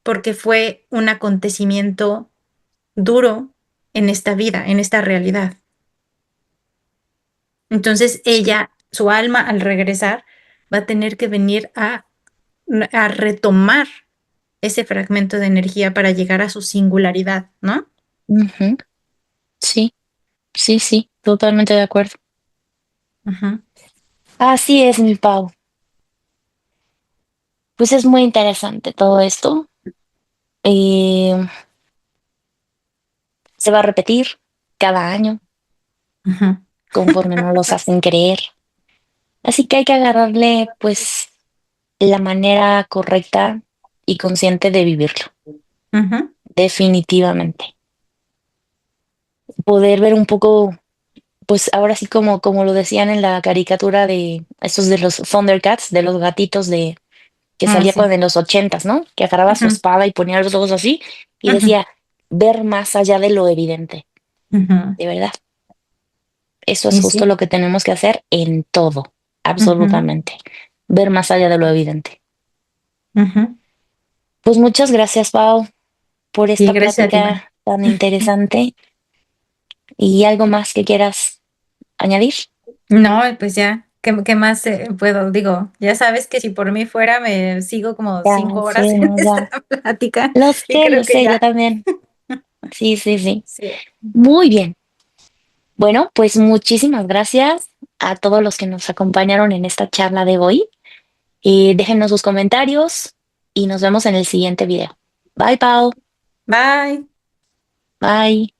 porque fue un acontecimiento duro en esta vida, en esta realidad. Entonces ella, su alma al regresar, va a tener que venir a retomar ese fragmento de energía para llegar a su singularidad, ¿no? Ujú. Sí, sí, sí, totalmente de acuerdo. Ujú, Así es, mi Pau. Pues es muy interesante todo esto. Eh, Se va a repetir cada año ujú, conforme nos los hacen creer. Así que hay que agarrarle, pues, la manera correcta y consciente de vivirlo. ujú. Definitivamente. Poder ver un poco, pues ahora sí como lo decían en la caricatura de estos de los Thundercats, de los gatitos de que Ah, salía sí. con en los ochentas, ¿no? Que agarraba su Ujú, espada y ponía los ojos así y ujú, decía, ver más allá de lo evidente. ujú. De verdad, eso es Y justo sí. lo que tenemos que hacer en todo, Ujú, absolutamente. Ver más allá de lo evidente. ujú. Pues muchas gracias, Pau, por Sí, esta gracias a ti, Mari. plática tan interesante y algo más que quieras añadir. No, pues ya, ¿qué más puedo? Digo, ya sabes que si por mí fuera, me sigo como Ya, 5 horas sí, en no, esta ya. plática y Lo creo que sé, yo ya. también. Sí, sí, sí. Sí. Muy bien. Bueno, pues muchísimas gracias a todos los que nos acompañaron en esta charla de hoy. Déjenos sus comentarios y nos vemos en el siguiente video. Bye, Pau. Bye. Bye.